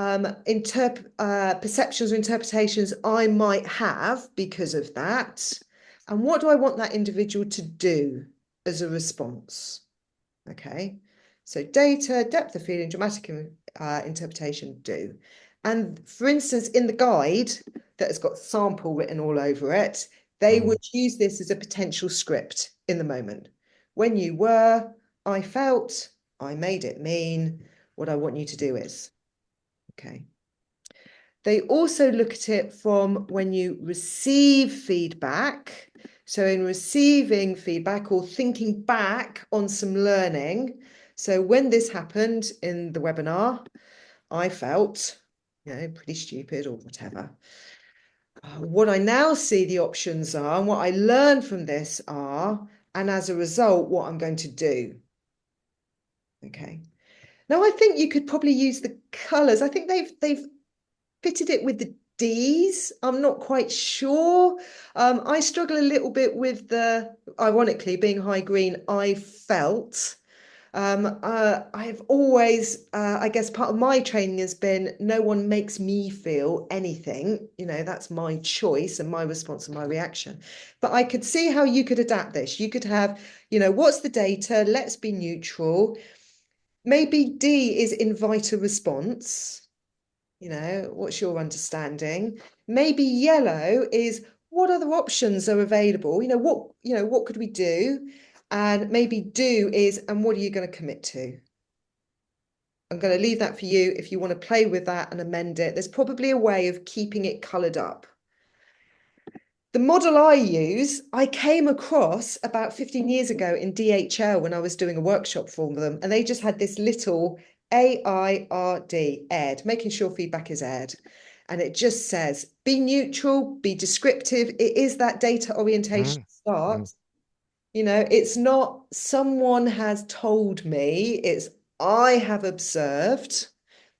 A: perceptions or interpretations I might have because of that? And what do I want that individual to do as a response? Okay, so data, depth of feeling, dramatic interpretation, do. And for instance, in the guide that has got sample written all over it, they would use this as a potential script in the moment. When you were, I felt, I made it mean, what I want you to do is. Okay. They also look at it from when you receive feedback. So in receiving feedback or thinking back on some learning. So when this happened in the webinar, I felt, you know, pretty stupid or whatever. What I now see the options are and what I learn from this are, and as a result, what I'm going to do. Okay. Now I think you could probably use the colours. I think they've fitted it with the D's. I'm not quite sure. I struggle a little bit with the, ironically, being high green, I felt. I've always, I guess part of my training has been no one makes me feel anything. You know, that's my choice and my response and my reaction. But I could see how you could adapt this. You could have, you know, what's the data? Let's be neutral. Maybe D is invite a response. You know, what's your understanding? Maybe yellow is what other options are available? What could we do? And maybe do is, and what are you going to commit to? I'm going to leave that for you if you want to play with that and amend it. There's probably a way of keeping it coloured up. The model I use, I came across about 15 years ago in DHL when I was doing a workshop for them, and they just had this little AIRD, aired, making sure feedback is aired. And it just says, be neutral, be descriptive. It is that data orientation start. You know, it's not someone has told me, it's I have observed,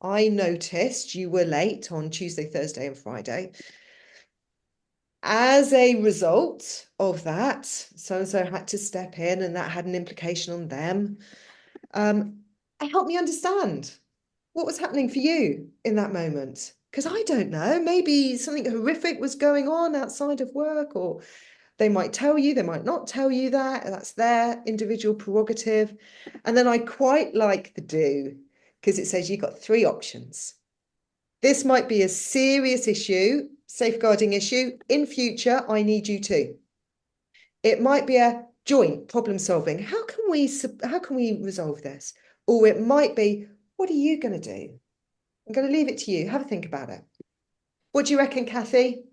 A: I noticed you were late on Tuesday, Thursday, and Friday. As a result of that, so-and-so had to step in and that had an implication on them. Help me understand what was happening for you in that moment. Because I don't know, maybe something horrific was going on outside of work, or they might tell you, they might not tell you that. That's their individual prerogative. And then I quite like the do, because it says you've got 3 options. This might be a serious issue, safeguarding issue. In future, I need you to. It might be a joint problem solving. How can we resolve this? Or it might be, what are you going to do? I'm going to leave it to you. Have a think about it. What do you reckon, Kathy?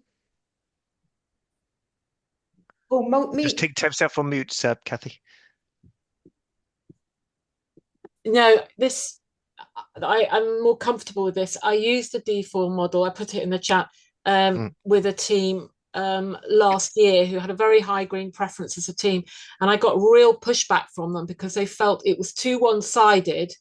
A: Oh,
B: Just take yourself on mute, Kathy.
C: No, I'm more comfortable with this. I used the D4 model. I put it in the chat with a team last year who had a very high green preference as a team. And I got real pushback from them because they felt it was too one-sided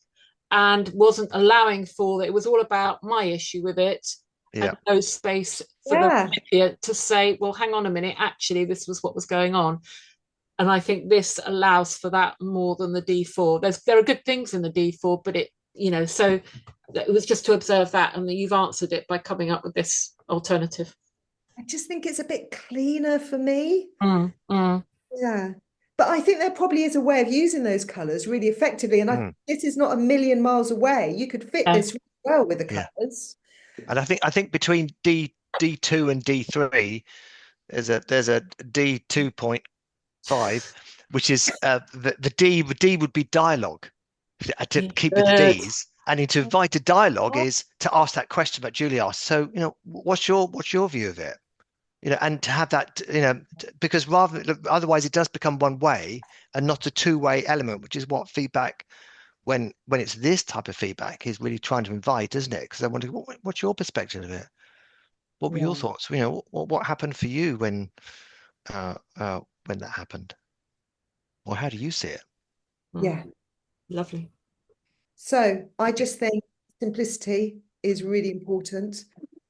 C: and wasn't allowing for it. It was all about my issue with it. And no space for the recipient to say, well, hang on a minute, actually, this was what was going on. And I think this allows for that more than the D4. There are good things in the D4, but it, you know, so it was just to observe that, and you've answered it by coming up with this alternative.
A: I just think it's a bit cleaner for me.
C: Mm.
A: Yeah. But I think there probably is a way of using those colours really effectively. And this is not a million miles away. You could fit this really well with the colours.
B: And I think between D2 and D3, there's a D2.5, which is the D would be dialogue. To keep with the D's, and to invite a dialogue is to ask that question that Julie asked. So, what's your view of it? And to have that, because otherwise it does become one way and not a two-way element, which is what feedback, when it's this type of feedback, is really trying to invite, isn't it? Because I wonder, what's your perspective of it? What were your thoughts? What happened for you when that happened, or how do you see it?
A: Yeah.
C: Lovely.
A: So I just think simplicity is really important.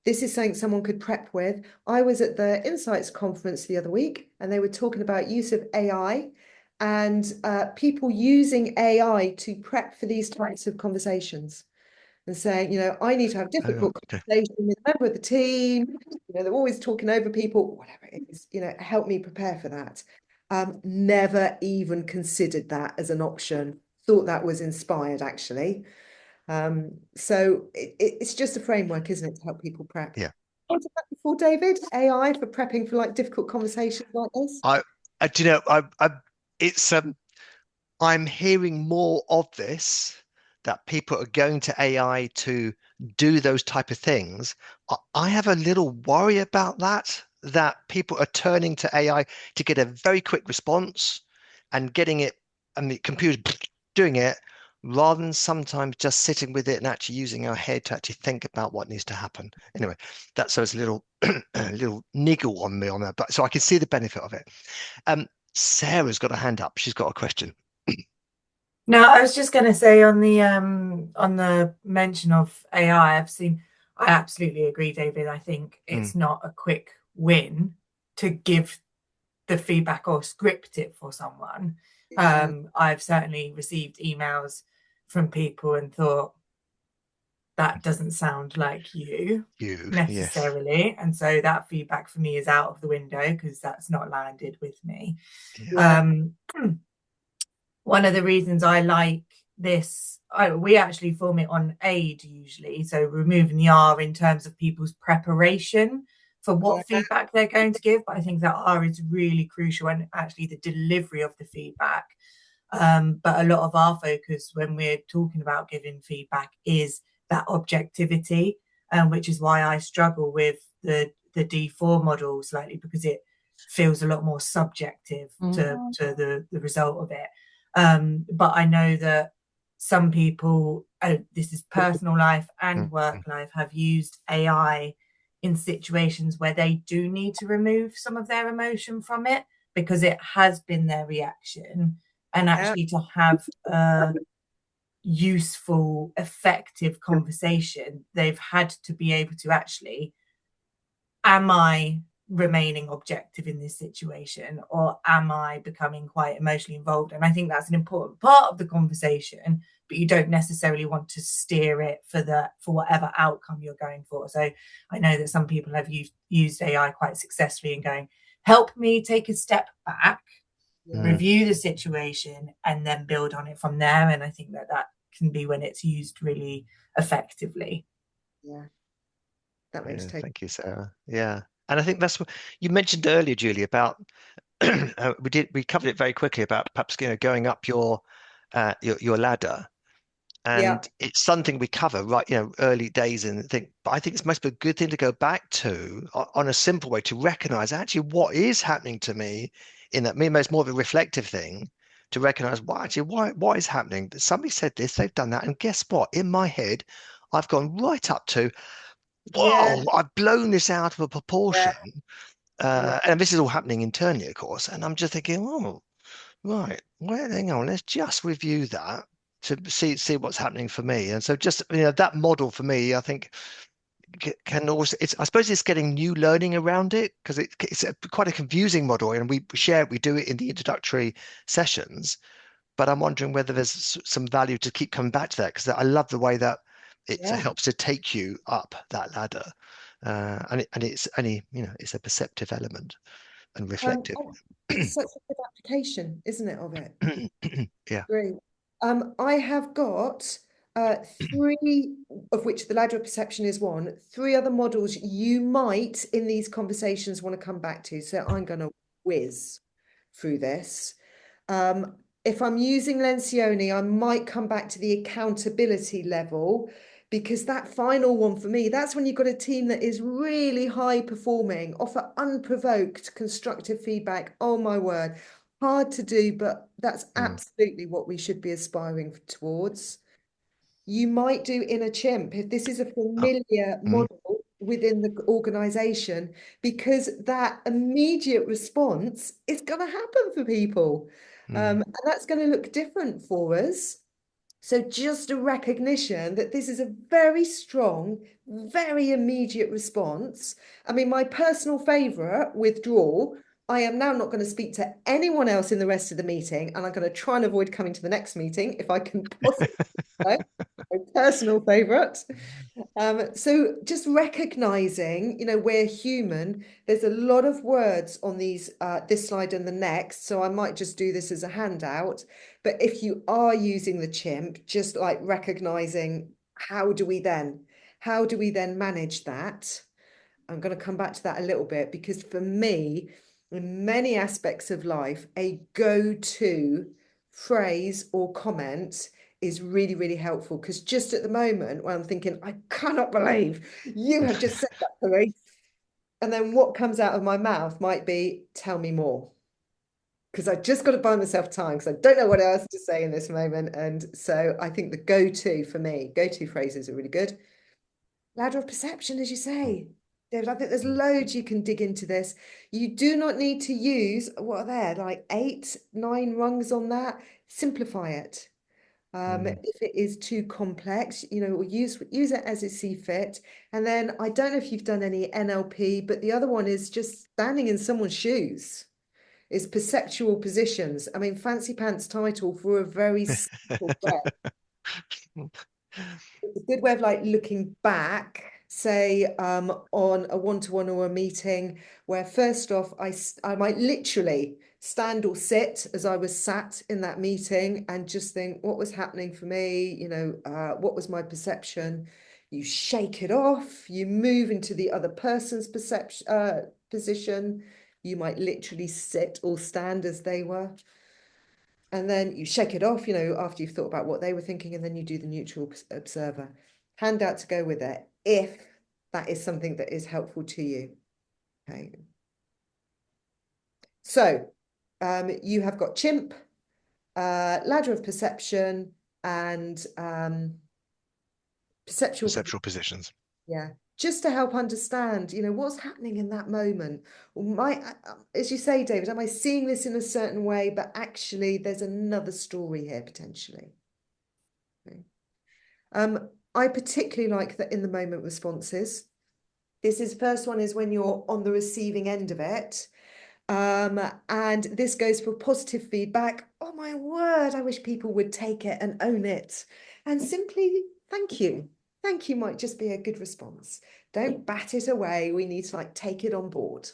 A: This is something someone could prep with. I was at the Insights conference the other week, and they were talking about use of AI and people using AI to prep for these types of conversations and saying, I need to have difficult conversation with a member of the team. They're always talking over people, whatever it is, help me prepare for that. Never even considered that as an option. Thought that was inspired, actually. So it's just a framework, isn't it, to help people prep?
B: Yeah.
A: What did that before, David? AI for prepping for like difficult conversations like this?
B: I'm hearing more of this, that people are going to AI to do those type of things. I have a little worry about that people are turning to AI to get a very quick response and getting it, and the computer doing it, rather than sometimes just sitting with it and actually using our head to actually think about what needs to happen. Anyway, so it's a little a little niggle on me on that, but so I can see the benefit of it. Sarah's got a hand up. She's got a question.
D: No, I was just going to say on the mention of AI, I absolutely agree, David. I think it's not a quick win to give the feedback or script it for someone. I've certainly received emails from people and thought, that doesn't sound like you necessarily. Yes. And so that feedback for me is out of the window because that's not landed with me. Yeah. One of the reasons I like this, we actually form it on AID usually. So removing the R in terms of people's preparation for what feedback they're going to give. But I think that R is really crucial, and actually the delivery of the feedback. But a lot of our focus when we're talking about giving feedback is that objectivity, which is why I struggle with the D4 model slightly, because it feels a lot more subjective to the result of it. But I know that some people, this is personal life and work life, have used AI in situations where they do need to remove some of their emotion from it because it has been their reaction. And actually to have a useful, effective conversation, they've had to be able to actually, am I remaining objective in this situation, or am I becoming quite emotionally involved? And I think that's an important part of the conversation, but you don't necessarily want to steer it for whatever outcome you're going for. So I know that some people have used AI quite successfully in going, help me take a step back, review the situation, and then build on it from there. And I think that can be when it's used really effectively.
A: Yeah, that makes total.
B: Thank you, Sarah. Yeah. And I think that's what you mentioned earlier, Julie, about we covered it very quickly about perhaps going up your ladder, and it's something we cover early days and think. But I think it's most a good thing to go back to on a simple way to recognize actually what is happening to me in that. It's more of a reflective thing to recognize what is happening. Somebody said this, they've done that, and guess what? In my head, I've gone right up to, whoa, I've blown this out of a proportion. And this is all happening internally, of course. And I'm just thinking, oh, right, well, hang on, let's just review that to see what's happening for me. And so just, that model for me, I think can also, I suppose it's getting new learning around it, because it's quite a confusing model, and we do it in the introductory sessions. But I'm wondering whether there's some value to keep coming back to that, because I love the way that it helps to take you up that ladder, and it's only, it's a perceptive element and reflective.
A: It's such a good application, isn't it, of it?
B: Yeah.
A: Great. I have got 3, of which the ladder of perception is one, 3 other models you might in these conversations want to come back to. So I'm going to whiz through this. If I'm using Lencioni, I might come back to the accountability level, because that final one for me, that's when you've got a team that is really high performing, offer unprovoked constructive feedback. Oh my word, hard to do, but that's absolutely what we should be aspiring towards. You might do inner chimp if this is a familiar model within the organization, because that immediate response is going to happen for people. And that's going to look different for us. So just a recognition that this is a very strong, very immediate response. I mean, my personal favorite, withdraw. I am now not going to speak to anyone else in the rest of the meeting, and I'm going to try and avoid coming to the next meeting if I can possibly. My personal favorite. So just recognizing, we're human. There's a lot of words on these, this slide and the next, so I might just do this as a handout. But if you are using the chimp, just like recognizing how do we then manage that? I'm going to come back to that a little bit, because for me, in many aspects of life, a go-to phrase or comment is really, really helpful. Because just at the moment when I'm thinking, I cannot believe you have just said that to me. And then what comes out of my mouth might be, tell me more. Because I just got to buy myself time, because I don't know what else to say in this moment. And so I think the go-to for me, go-to phrases are really good. Ladder of perception, as you say, David, I think there's loads you can dig into this. You do not need to use, what are there, like 8, 9 rungs on that. Simplify it. If it is too complex, use it as you see fit. And then I don't know if you've done any NLP, but the other one is just standing in someone's shoes. Is perceptual positions. I mean, fancy pants title for a very simple way. It's a good way of like looking back, say, on a one-to-one or a meeting, where first off, I might literally stand or sit as I was sat in that meeting and just think, what was happening for me? What was my perception? You shake it off, you move into the other person's position. You might literally sit or stand as they were. And then you shake it off, after you've thought about what they were thinking, and then you do the neutral observer. Handout to go with it, if that is something that is helpful to you. Okay. So you have got chimp, ladder of perception, and
B: perceptual positions.
A: Yeah. Just to help understand, what's happening in that moment. As you say, David, am I seeing this in a certain way, but actually there's another story here potentially. Okay. I particularly like the in the moment responses. First one is when you're on the receiving end of it. And this goes for positive feedback. Oh my word, I wish people would take it and own it. And simply, thank you. Thank you might just be a good response. Don't bat it away. We need to take it on board.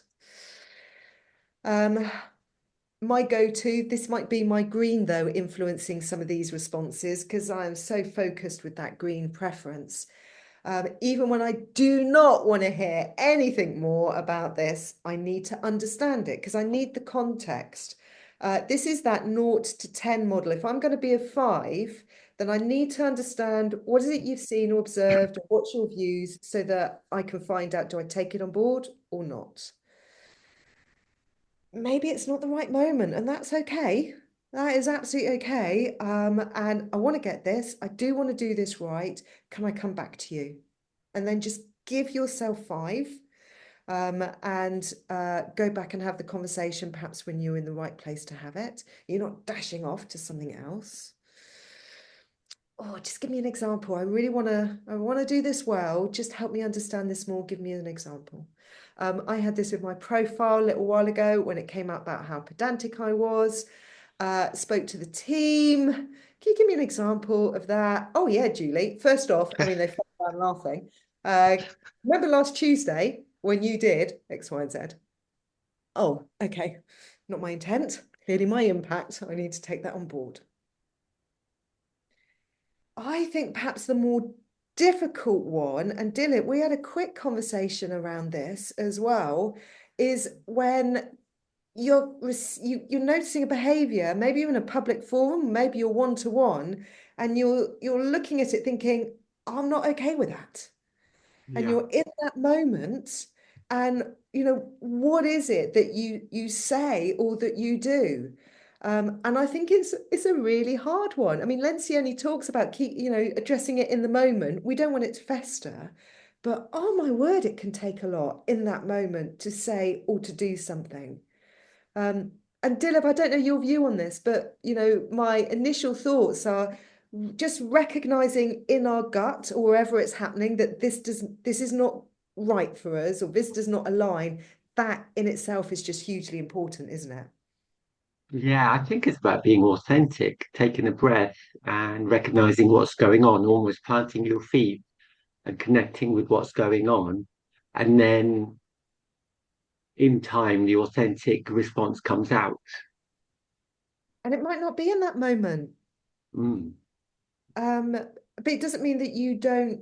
A: My go-to, this might be my green though, influencing some of these responses, because I am so focused with that green preference. Even when I do not want to hear anything more about this, I need to understand it, because I need the context. This is that 0 to 10 model. If I'm going to be a 5, then I need to understand what is it you've seen or observed, or what's your views, so that I can find out, do I take it on board or not? Maybe it's not the right moment, and that's okay. That is absolutely okay. And I want to get this. I do want to do this right. Can I come back to you? And then just give yourself 5 and go back and have the conversation, perhaps when you're in the right place to have it. You're not dashing off to something else. Oh, just give me an example. I want to do this well. Just help me understand this more. Give me an example. I had this with my profile a little while ago when it came out about how pedantic I was. spoke to the team. Can you give me an example of that? Oh yeah, Julie. First off, I mean, they fell down laughing. Remember last Tuesday when you did X, Y, and Z? Oh, okay. Not my intent. Clearly my impact. I need to take that on board. I think perhaps the more difficult one, and Dylan, we had a quick conversation around this as well, is when you're noticing a behavior, maybe you're in a public forum, maybe you're one-to-one, and you're looking at it thinking, I'm not okay with that. And you're in that moment, and what is it that you say or that you do? And I think it's a really hard one. I mean, Lencioni talks about addressing it in the moment. We don't want it to fester, but oh my word, it can take a lot in that moment to say or to do something. And Dilip, I don't know your view on this, but my initial thoughts are just recognizing in our gut or wherever it's happening that this is not right for us, or this does not align. That in itself is just hugely important, isn't it?
E: Yeah, I think it's about being authentic, taking a breath and recognizing what's going on, almost planting your feet and connecting with what's going on. And then in time, the authentic response comes out.
A: And it might not be in that moment.
E: Mm.
A: But it doesn't mean that you don't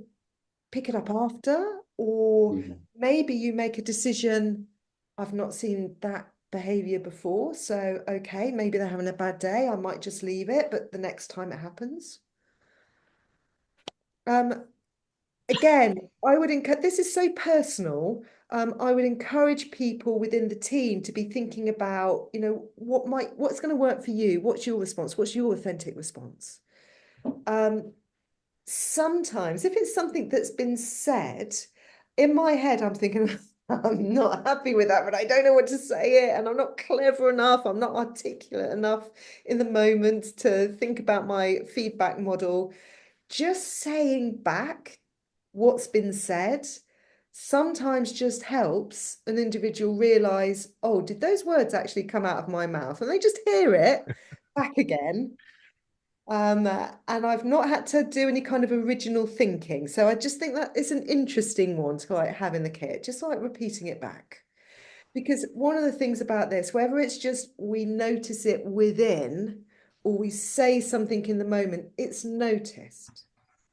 A: pick it up after, or maybe you make a decision. I've not seen that behavior before, so okay, maybe they're having a bad day. I might just leave it, but the next time it happens. Again, I would encourage, this is so personal. I would encourage people within the team to be thinking about, what's going to work for you? What's your response? What's your authentic response? Sometimes if it's something that's been said, in my head, I'm thinking, I'm not happy with that, but I don't know what to say it, and I'm not clever enough, I'm not articulate enough in the moment to think about my feedback model. Just saying back what's been said sometimes just helps an individual realize, oh, did those words actually come out of my mouth? And they just hear it back again. And I've not had to do any kind of original thinking. So I just think that it's an interesting one to have in the kit, just repeating it back. Because one of the things about this, whether it's just we notice it within or we say something in the moment, it's noticed.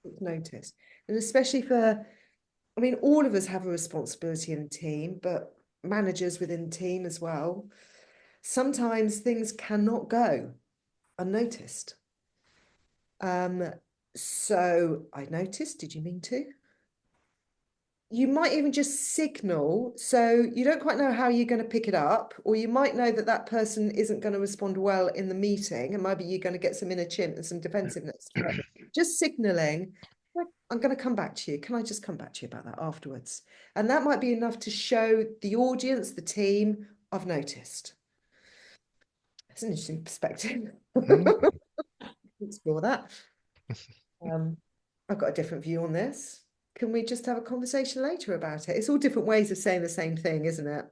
A: It's noticed. And especially I mean, all of us have a responsibility in the team, but managers within the team as well. Sometimes things cannot go unnoticed. So I noticed, did you mean to? You might even just signal, so you don't quite know how you're going to pick it up, or you might know that that person isn't going to respond well in the meeting, and maybe you're going to get some inner chimp and some defensiveness. Just signaling, I'm going to come back to you. Can I just come back to you about that afterwards? And that might be enough to show the audience, the team, I've noticed. That's an interesting perspective. Explore that. I've got a different view on this. Can we just have a conversation later about it? It's all different ways of saying the same thing, isn't it?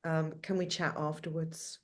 A: Can we chat afterwards?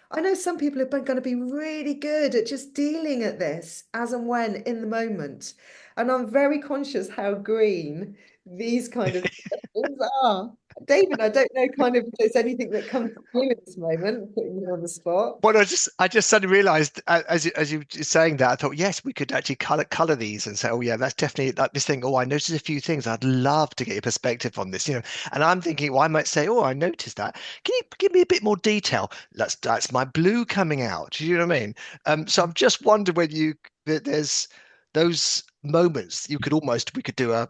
A: I know some people are going to be really good at just dealing at this as and when in the moment. And I'm very conscious how green these kind of things are. David, I don't know kind of if there's anything that comes to you in this moment, putting you on the spot.
B: Well, I just suddenly realised as you were saying that, I thought, yes, we could actually colour these and say, oh yeah, that's definitely like this thing. Oh, I noticed a few things. I'd love to get your perspective on this, And I'm thinking, well, I might say, oh, I noticed that. Can you give me a bit more detail? That's my blue coming out. Do you know what I mean? So I'm just wondering when there's those moments we could do a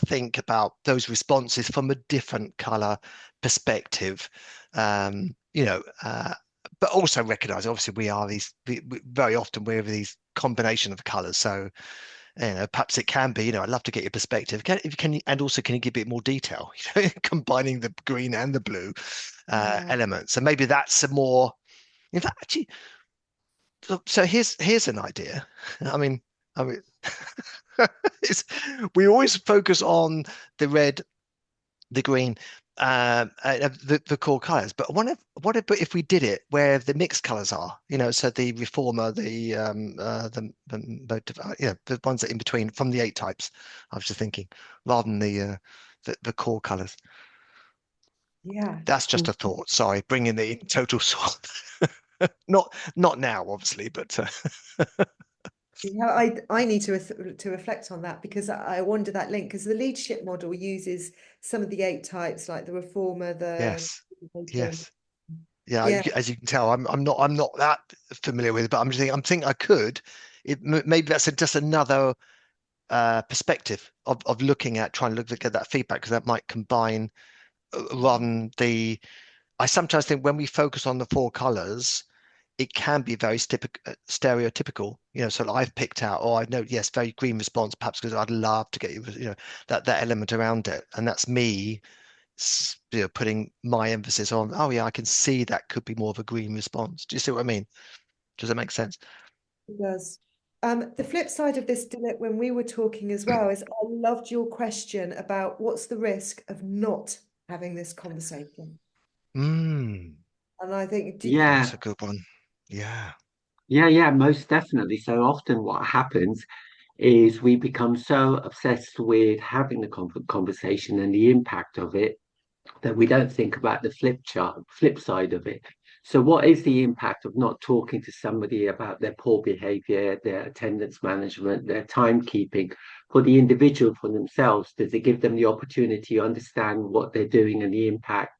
B: think about those responses from a different color perspective, but also recognize obviously we very often we're these combination of colors. So, perhaps it can be, I'd love to get your perspective. And also, can you give a bit more detail, combining the green and the blue elements? So maybe that's in fact, actually, so here's an idea. I mean, we always focus on the red, the green, the core colors. But what if we did it where the mixed colors are? So the reformer, the ones that are in between from the 8 types. I was just thinking, rather than the core colors.
A: Yeah.
B: That's just a thought. Sorry, bringing the total sort. Not now, obviously, but
A: I need to reflect on that, because I wonder that link, because the leadership model uses some of the 8 types, like the reformer,
B: yes, yes. Yeah,
A: Yeah.
B: as you can tell, I'm not that familiar with it, but I'm thinking I could. Maybe that's just another perspective of looking at trying to get that feedback, because that might combine rather than the. I sometimes think when we focus on the 4 colors, it can be very stereotypical. So I've picked out, or I know, yes, very green response, perhaps because I'd love to get that element around it, and that's me putting my emphasis on, oh yeah, I can see that could be more of a green response. Do you see what I mean? Does that make sense?
A: It does. The flip side of this, Dilip, when we were talking as well, is I loved your question about what's the risk of not having this conversation.
B: Mm,
A: And I think,
B: that's
E: Yeah,
B: a good one. Yeah.
E: yeah, most definitely. So often what happens is we become so obsessed with having the conversation and the impact of it that we don't think about the flip side of it. So what is the impact of not talking to somebody about their poor behavior, their attendance management, their timekeeping for the individual, for themselves? Does it give them the opportunity to understand what they're doing and the impact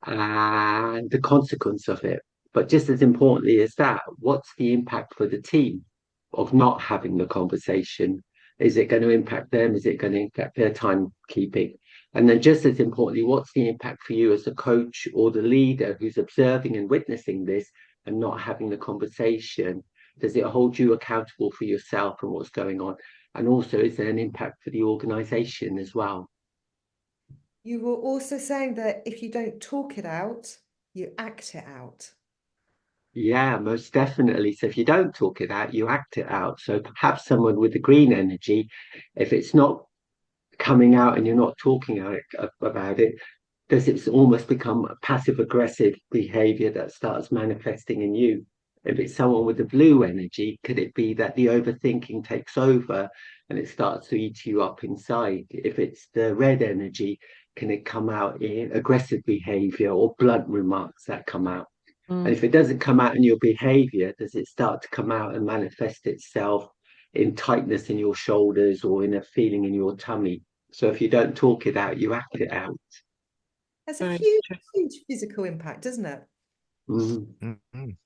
E: and the consequence of it? But just as importantly as that, what's the impact for the team of not having the conversation? Is it going to impact them? Is it going to impact their timekeeping? And then, just as importantly, what's the impact for you as the coach or the leader who's observing and witnessing this and not having the conversation? Does it hold you accountable for yourself and what's going on? And also, is there an impact for the organization as well?
A: you were also saying that if you don't talk it out, you act it out.
E: Yeah, most definitely. So if you don't talk it out, you act it out. So perhaps someone with the green energy, if it's not coming out and you're not talking about it, does it almost become a passive aggressive behavior that starts manifesting in you? If it's someone with the blue energy, could it be that the overthinking takes over and it starts to eat you up inside? If it's the red energy, can it come out in aggressive behavior or blunt remarks that come out? And if it doesn't come out in your behavior, does it start to come out and manifest itself in tightness in your shoulders or in a feeling in your tummy? So if you don't talk it out, you act it out.
A: Has a
C: Very
A: huge,
C: true.
A: huge physical impact, doesn't it?
E: Mhm.
B: Mm.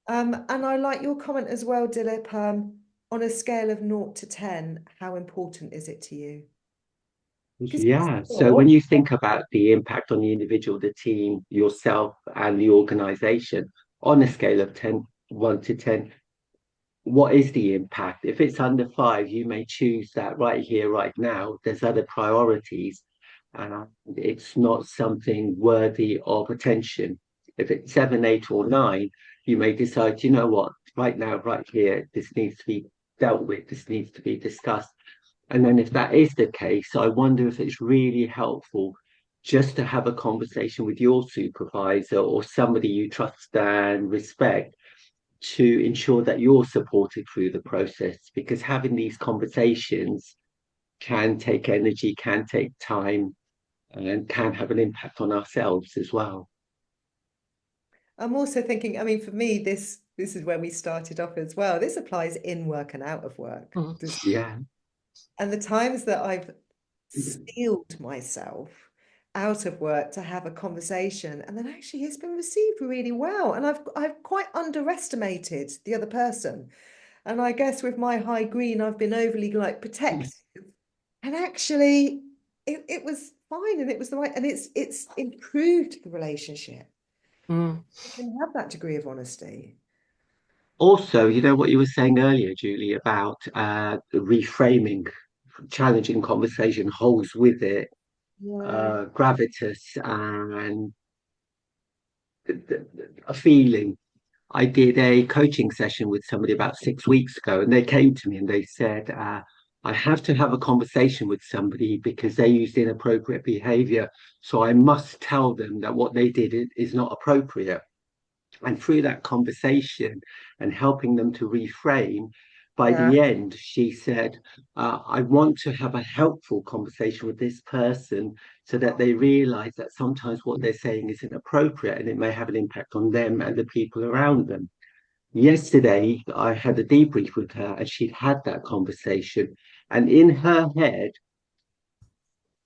A: And I like your comment as well, Dilip. On a scale of 0 to 10, how important is it to you? Because
E: Yeah. So when you think about the impact on the individual, the team, yourself, and the organization on a scale of 1 to 10, what is the impact? If it's under 5, you may choose that right here, right now. There's other priorities, and it's not something worthy of attention. If it's 7, 8, or 9, you may decide, you know what, right now, right here, this needs to be dealt with, this needs to be discussed. And then if that is the case, I wonder if it's really helpful just to have a conversation with your supervisor or somebody you trust and respect to ensure that you're supported through the process, because having these conversations can take energy, can take time, and can have an impact on ourselves as well.
A: I'm also thinking, I mean, for me, this is where we started off as well. This applies in work and out of work.
E: Yeah.
A: And the times that I've steeled myself out of work to have a conversation, and then actually it's been received really well. And I've quite underestimated the other person. And I guess with my high green, I've been overly like protective. And actually it was fine, and it was the right, and it's improved the relationship.
C: Mm.
A: You can have that degree of honesty.
E: Also, you know what you were saying earlier, Julie, about reframing, challenging conversation holds with it
A: Yeah.
E: gravitas and a feeling. I did a coaching session with somebody about 6 weeks ago, and they came to me and they said, I have to have a conversation with somebody because they used inappropriate behavior. So I must tell them that what they did is not appropriate. And through that conversation and helping them to reframe, by
A: Yeah.
E: the end, she said, I want to have a helpful conversation with this person so that they realize that sometimes what they're saying isn't appropriate and it may have an impact on them and the people around them. Yesterday, I had a debrief with her and she'd had that conversation. And in her head,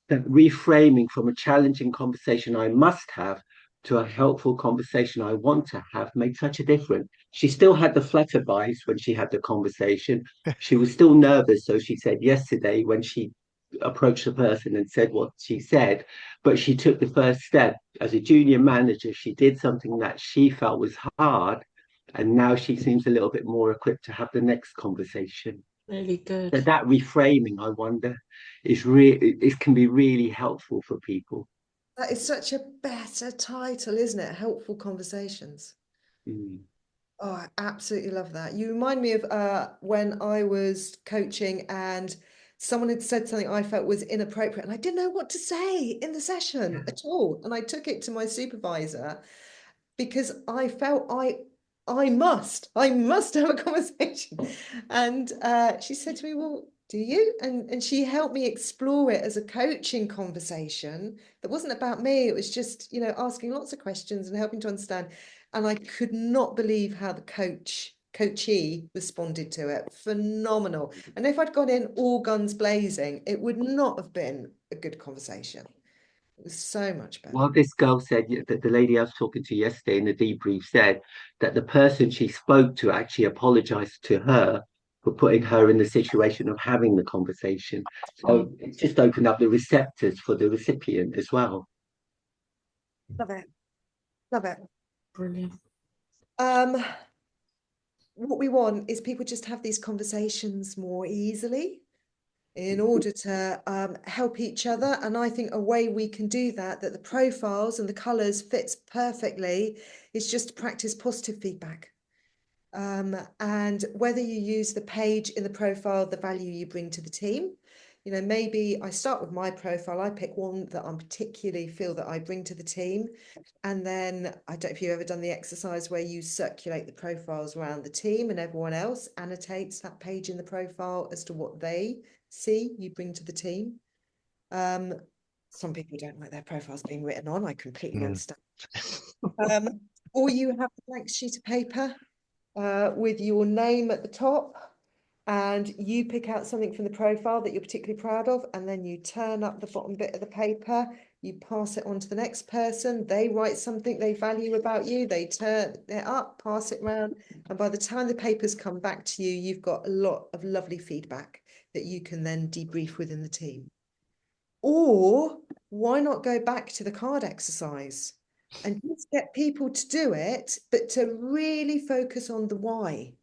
E: that reframing from a challenging conversation I must have to a helpful conversation I want to have made such a difference. She still had the flutterbies when she had the conversation. She was still nervous. So she said yesterday when she approached the person and said what she said, but she took the first step. As a junior manager, she did something that she felt was hard. And now she seems a little bit more equipped to have the next conversation.
C: Really good.
E: That reframing, I wonder, is really, it can be really helpful for people.
A: That is such a better title, isn't it? Helpful Conversations.
E: Mm.
A: Oh, I absolutely love that. You remind me of when I was coaching and someone had said something I felt was inappropriate and I didn't know what to say in the session at all. And I took it to my supervisor because I felt I must have a conversation. And she said to me, well, do you? And she helped me explore it as a coaching conversation that wasn't about me. It was just, asking lots of questions and helping to understand. And I could not believe how the coachee responded to it. Phenomenal. And if I'd gone in all guns blazing, it would not have been a good conversation. It was so much better.
E: Well, this girl said that the lady I was talking to yesterday in the debrief said that the person she spoke to actually apologized to her for putting her in the situation of having the conversation. So it just opened up the receptors for the recipient as well.
A: Love it. Love it.
C: Brilliant.
A: What we want is people just have these conversations more easily in order to help each other. And I think a way we can do that the profiles and the colours fits perfectly, is just to practice positive feedback. And whether you use the page in the profile, the value you bring to the team, maybe I start with my profile, I pick one that I particularly feel that I bring to the team. And then I don't know if you've ever done the exercise where you circulate the profiles around the team and everyone else annotates that page in the profile as to what they see you bring to the team. Some people don't like their profiles being written on. I completely understand. Or you have a blank sheet of paper with your name at the top, and you pick out something from the profile that you're particularly proud of, and then you turn up the bottom bit of the paper, you pass it on to the next person, they write something they value about you, they turn it up, pass it around, and by the time the papers come back to you, you've got a lot of lovely feedback that you can then debrief within the team. Or why not go back to the card exercise and just get people to do it, but to really focus on the why.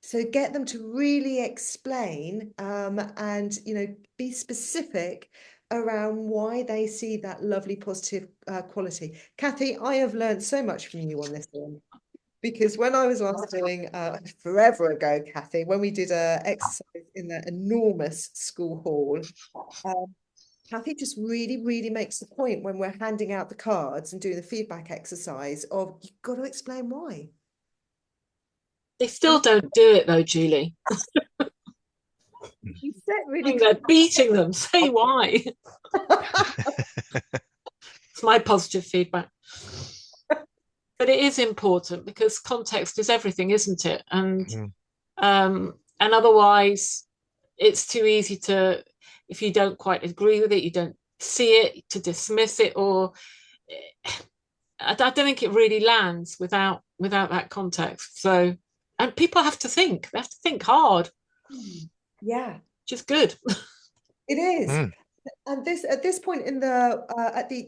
A: So get them to really explain and be specific around why they see that lovely positive quality. Kathy, I have learned so much from you on this one, because when I was last doing forever ago, Kathy, when we did a exercise in the enormous school hall, Kathy just really, really makes the point when we're handing out the cards and doing the feedback exercise of, you've got to explain why.
C: They still don't do it though, Julie.
A: You said really
C: they're beating them. Say why. It's my positive feedback. But it is important because context is everything, isn't it? And otherwise it's too easy to, if you don't quite agree with it, you don't see it, to dismiss it, or I don't think it really lands without that context. So, and people have to think. They have to think hard.
A: Yeah,
C: which is good.
A: It is. And at this point in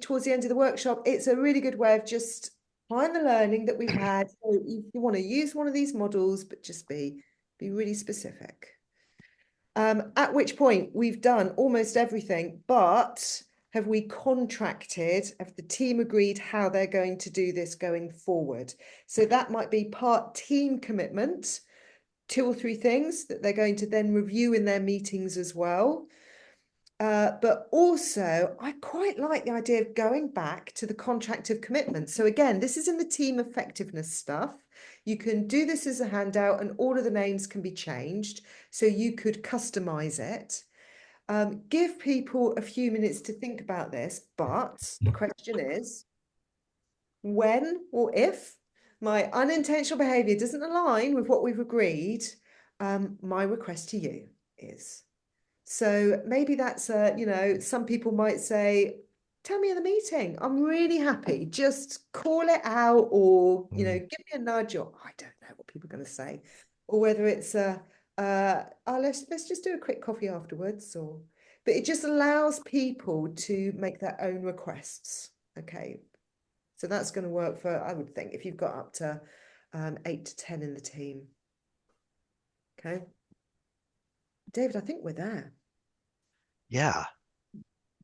A: towards the end of the workshop, it's a really good way of just applying the learning that we've had. So if you want to use one of these models, but just be really specific. At which point we've done almost everything, but have we contracted, have the team agreed how they're going to do this going forward? So that might be part team commitment 2 or 3 things that they're going to then review in their meetings as well. But also, I quite like the idea of going back to the contract of commitment. So again, this is in the team effectiveness stuff. You can do this as a handout and all of the names can be changed. So you could customize it. Give people a few minutes to think about this. But the question is, when or if my unintentional behavior doesn't align with what we've agreed, my request to you is. So maybe that's some people might say, tell me in the meeting, I'm really happy. Just call it out, or give me a nudge, or I don't know what people are going to say, or whether it's let's just do a quick coffee afterwards, but it just allows people to make their own requests. Okay. So that's going to work for, I would think, if you've got up to 8 to 10 in the team. Okay. David, I think we're there.
B: Yeah,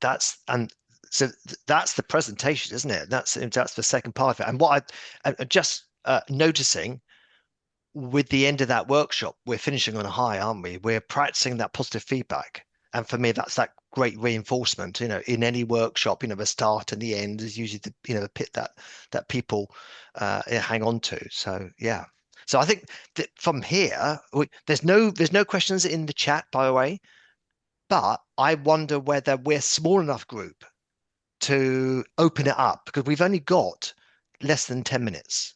B: that's the presentation, isn't it? That's the second part of it. And what I'm just noticing with the end of that workshop, we're finishing on a high, aren't we? We're practicing that positive feedback. And for me, that's that great reinforcement, in any workshop, the start and the end is usually the pit that people hang on to. So, yeah. So I think that from here, there's no questions in the chat, by the way. But I wonder whether we're a small enough group to open it up, because we've only got less than 10 minutes.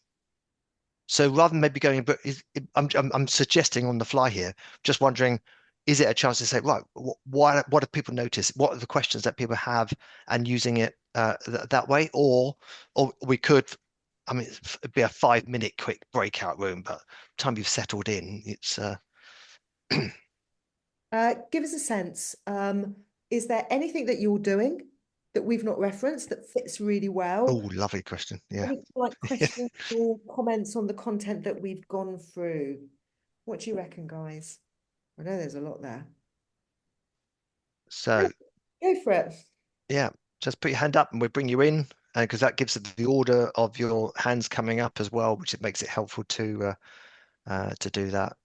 B: So rather than maybe going, but I'm suggesting on the fly here, just wondering, is it a chance to say, right, what do people notice? What are the questions that people have, and using it that way? Or we could, it'd be a 5-minute quick breakout room, but time you've settled in, it's...
A: Give us a sense. Is there anything that you're doing that we've not referenced that fits really well?
B: Oh, lovely question. Yeah.
A: Any questions or comments on the content that we've gone through? What do you reckon, guys? I know there's a lot there.
B: So
A: go for it.
B: Yeah, just put your hand up and we'll bring you in, because that gives the order of your hands coming up as well, which it makes it helpful to do that.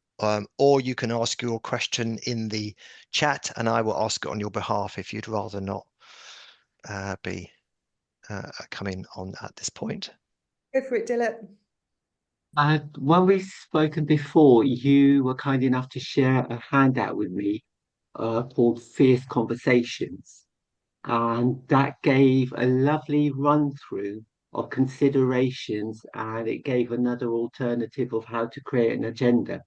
B: Or you can ask your question in the chat and I will ask it on your behalf if you'd rather not be coming on at this point.
A: Go for it, Dilip.
E: When we've spoken before, you were kind enough to share a handout with me called Fierce Conversations. And that gave a lovely run through of considerations, and it gave another alternative of how to create an agenda.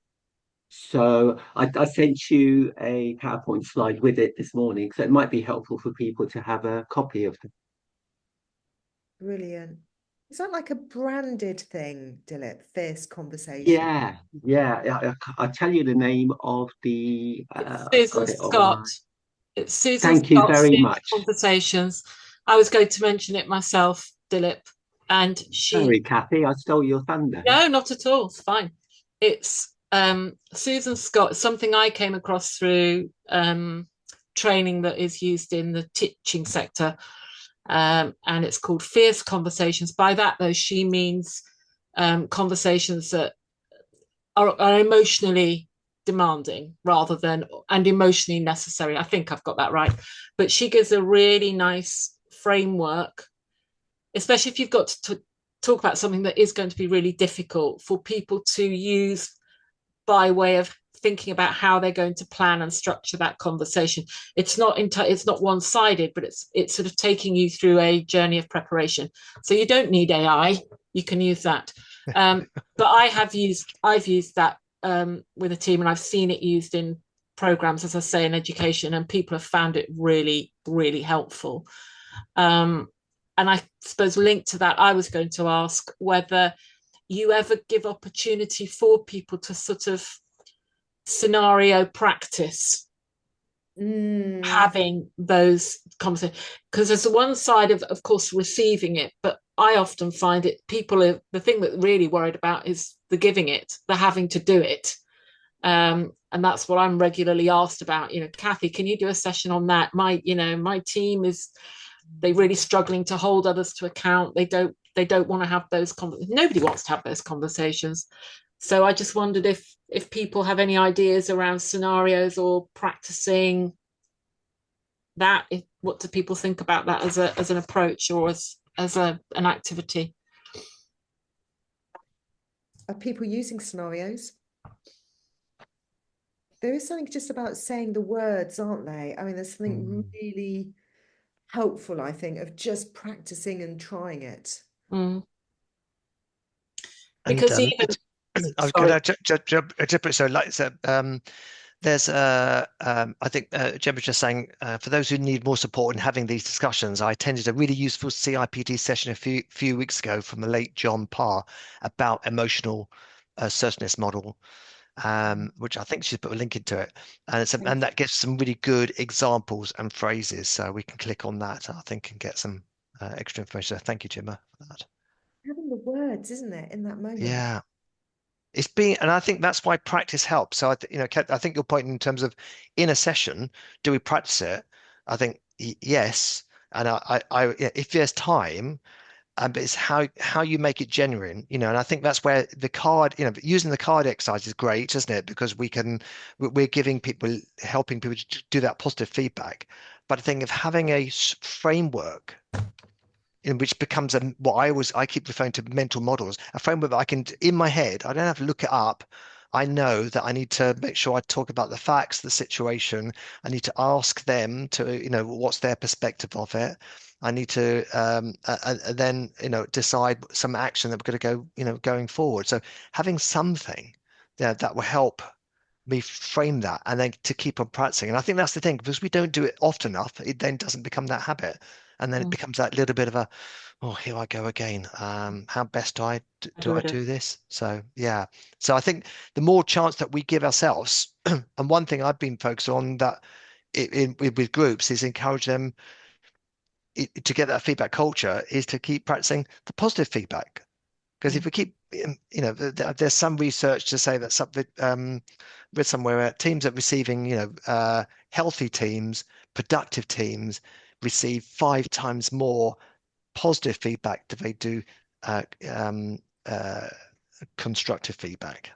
E: So I sent you a PowerPoint slide with it this morning, so it might be helpful for people to have a copy of them.
A: Brilliant. Is that like a branded thing, Dilip? Fierce Conversation?
E: Yeah. I'll tell you the name of the...
C: Susan Scott. It's Susan
E: Thank you very much.
C: Conversations. I was going to mention it myself, Dilip. And
E: Sorry, Kathy, I stole your thunder.
C: No, not at all. It's fine. It's Susan Scott, something I came across through training that is used in the teaching sector. And it's called Fierce Conversations. By that, though, she means conversations that are emotionally demanding rather than and emotionally necessary. I think I've got that right. But she gives a really nice framework, especially if you've got to talk about something that is going to be really difficult for people to use by way of thinking about how they're going to plan and structure that conversation. It's not one-sided, but it's sort of taking you through a journey of preparation. So you don't need AI, you can use that. But I've used that with a team, and I've seen it used in programs, as I say, in education, and people have found it really, really helpful. And I suppose linked to that, I was going to ask whether you ever give opportunity for people to sort of scenario practice having those conversations, because there's the one side of course receiving it, but I often find it the thing that really worried about is the giving it, the having to do it, and that's what I'm regularly asked about. Kathy, can you do a session on that? My team they're really struggling to hold others to account. They don't want to have those conversations. Nobody wants to have those conversations. So I just wondered if people have any ideas around scenarios or practicing that. What do people think about that as an approach or as an activity?
A: Are people using scenarios? There is something just about saying the words, aren't they? I mean, there's something really helpful, I think, of just practicing and trying it.
C: Because even
B: I was going to so like so there's I think Jem was just saying for those who need more support in having these discussions, I attended a really useful CIPD session a few weeks ago from the late John Parr about emotional assertiveness model, which I think she's put a link into it, and that gives some really good examples and phrases, so we can click on that, I think, and get some extra information. So thank you, Gemma, for that.
A: Having the words, isn't it, in that moment?
B: Yeah. And I think that's why practice helps. So I think your point in terms of in a session, do we practice it? I think yes. And if there's time, but it's how you make it genuine, and I think that's where the card, using the card exercise is great, isn't it? Because we're giving people, helping people to do that positive feedback. But I think of having a framework in which becomes what I keep referring to mental models, a framework that I can, in my head, I don't have to look it up. I know that I need to make sure I talk about the facts, the situation. I need to ask them to, what's their perspective of it. I need to then, decide some action that we're going to go, going forward. So having something that will help me frame that and then to keep on practicing. And I think that's the thing, because we don't do it often enough, it then doesn't become that habit. And then it becomes that little bit of a, oh, here I go again. How best do I do this? So yeah. So I think the more chance that we give ourselves, and one thing I've been focused on that with groups is encourage them to get that feedback culture, is to keep practicing the positive feedback. Because if we keep, there's some research to say that something read somewhere teams that receiving, healthy teams, productive teams receive 5 times more positive feedback than they do constructive feedback.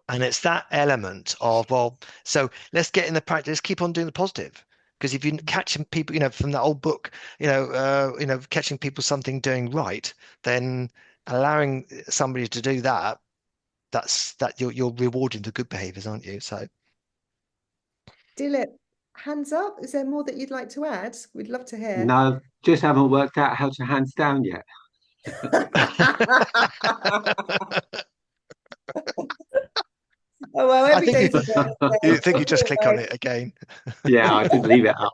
B: And it's that element of, well, so let's get in the practice, keep on doing the positive. Because if you're catching people, from that old book, catching people something doing right, then allowing somebody to do that, you're rewarding the good behaviors, aren't you? So,
A: Dilip, hands up. Is there more that you'd like to add? We'd love to hear.
E: No, just haven't worked out how to hands down yet.
A: Oh, well, every day.
B: You think you just click on it again.
E: Yeah, I just leave it up.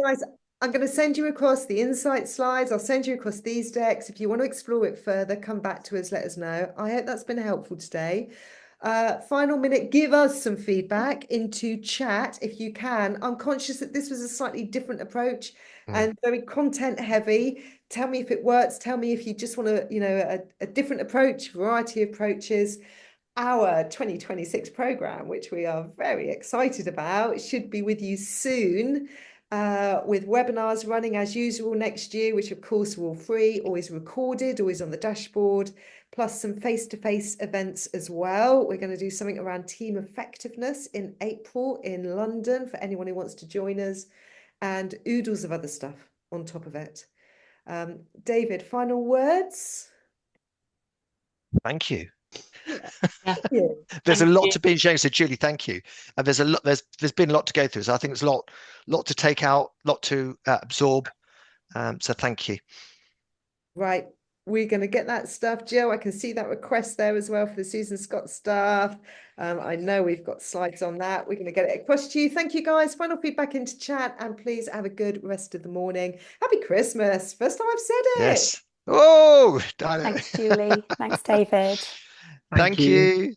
A: Guys, I'm going to send you across the insight slides. I'll send you across these decks. If you want to explore it further, come back to us, let us know. I hope that's been helpful today. Final minute, give us some feedback into chat if you can. I'm conscious that this was a slightly different approach and very content heavy. Tell me if it works. Tell me if you just want to, a different approach, variety of approaches. Our 2026 program, which we are very excited about, should be with you soon, with webinars running as usual next year, which of course are all free, always recorded, always on the dashboard, plus some face-to-face events as well. We're going to do something around team effectiveness in April in London for anyone who wants to join us, and oodles of other stuff on top of it. David, final words?
B: Thank you.
A: Yeah.
B: There's a lot to be shared. So Julie, thank you. And there's been a lot to go through. So I think there's a lot to take out, a lot to absorb. So thank you. Right.
A: We're going to get that stuff. Jill, I can see that request there as well for the Susan Scott stuff. I know we've got slides on that. We're going to get it across to you. Thank you, guys. Final feedback into chat, and please have a good rest of the morning. Happy Christmas. First time I've said it.
B: Yes. Oh,
F: thanks, Julie. Thanks, David.
B: Thank you.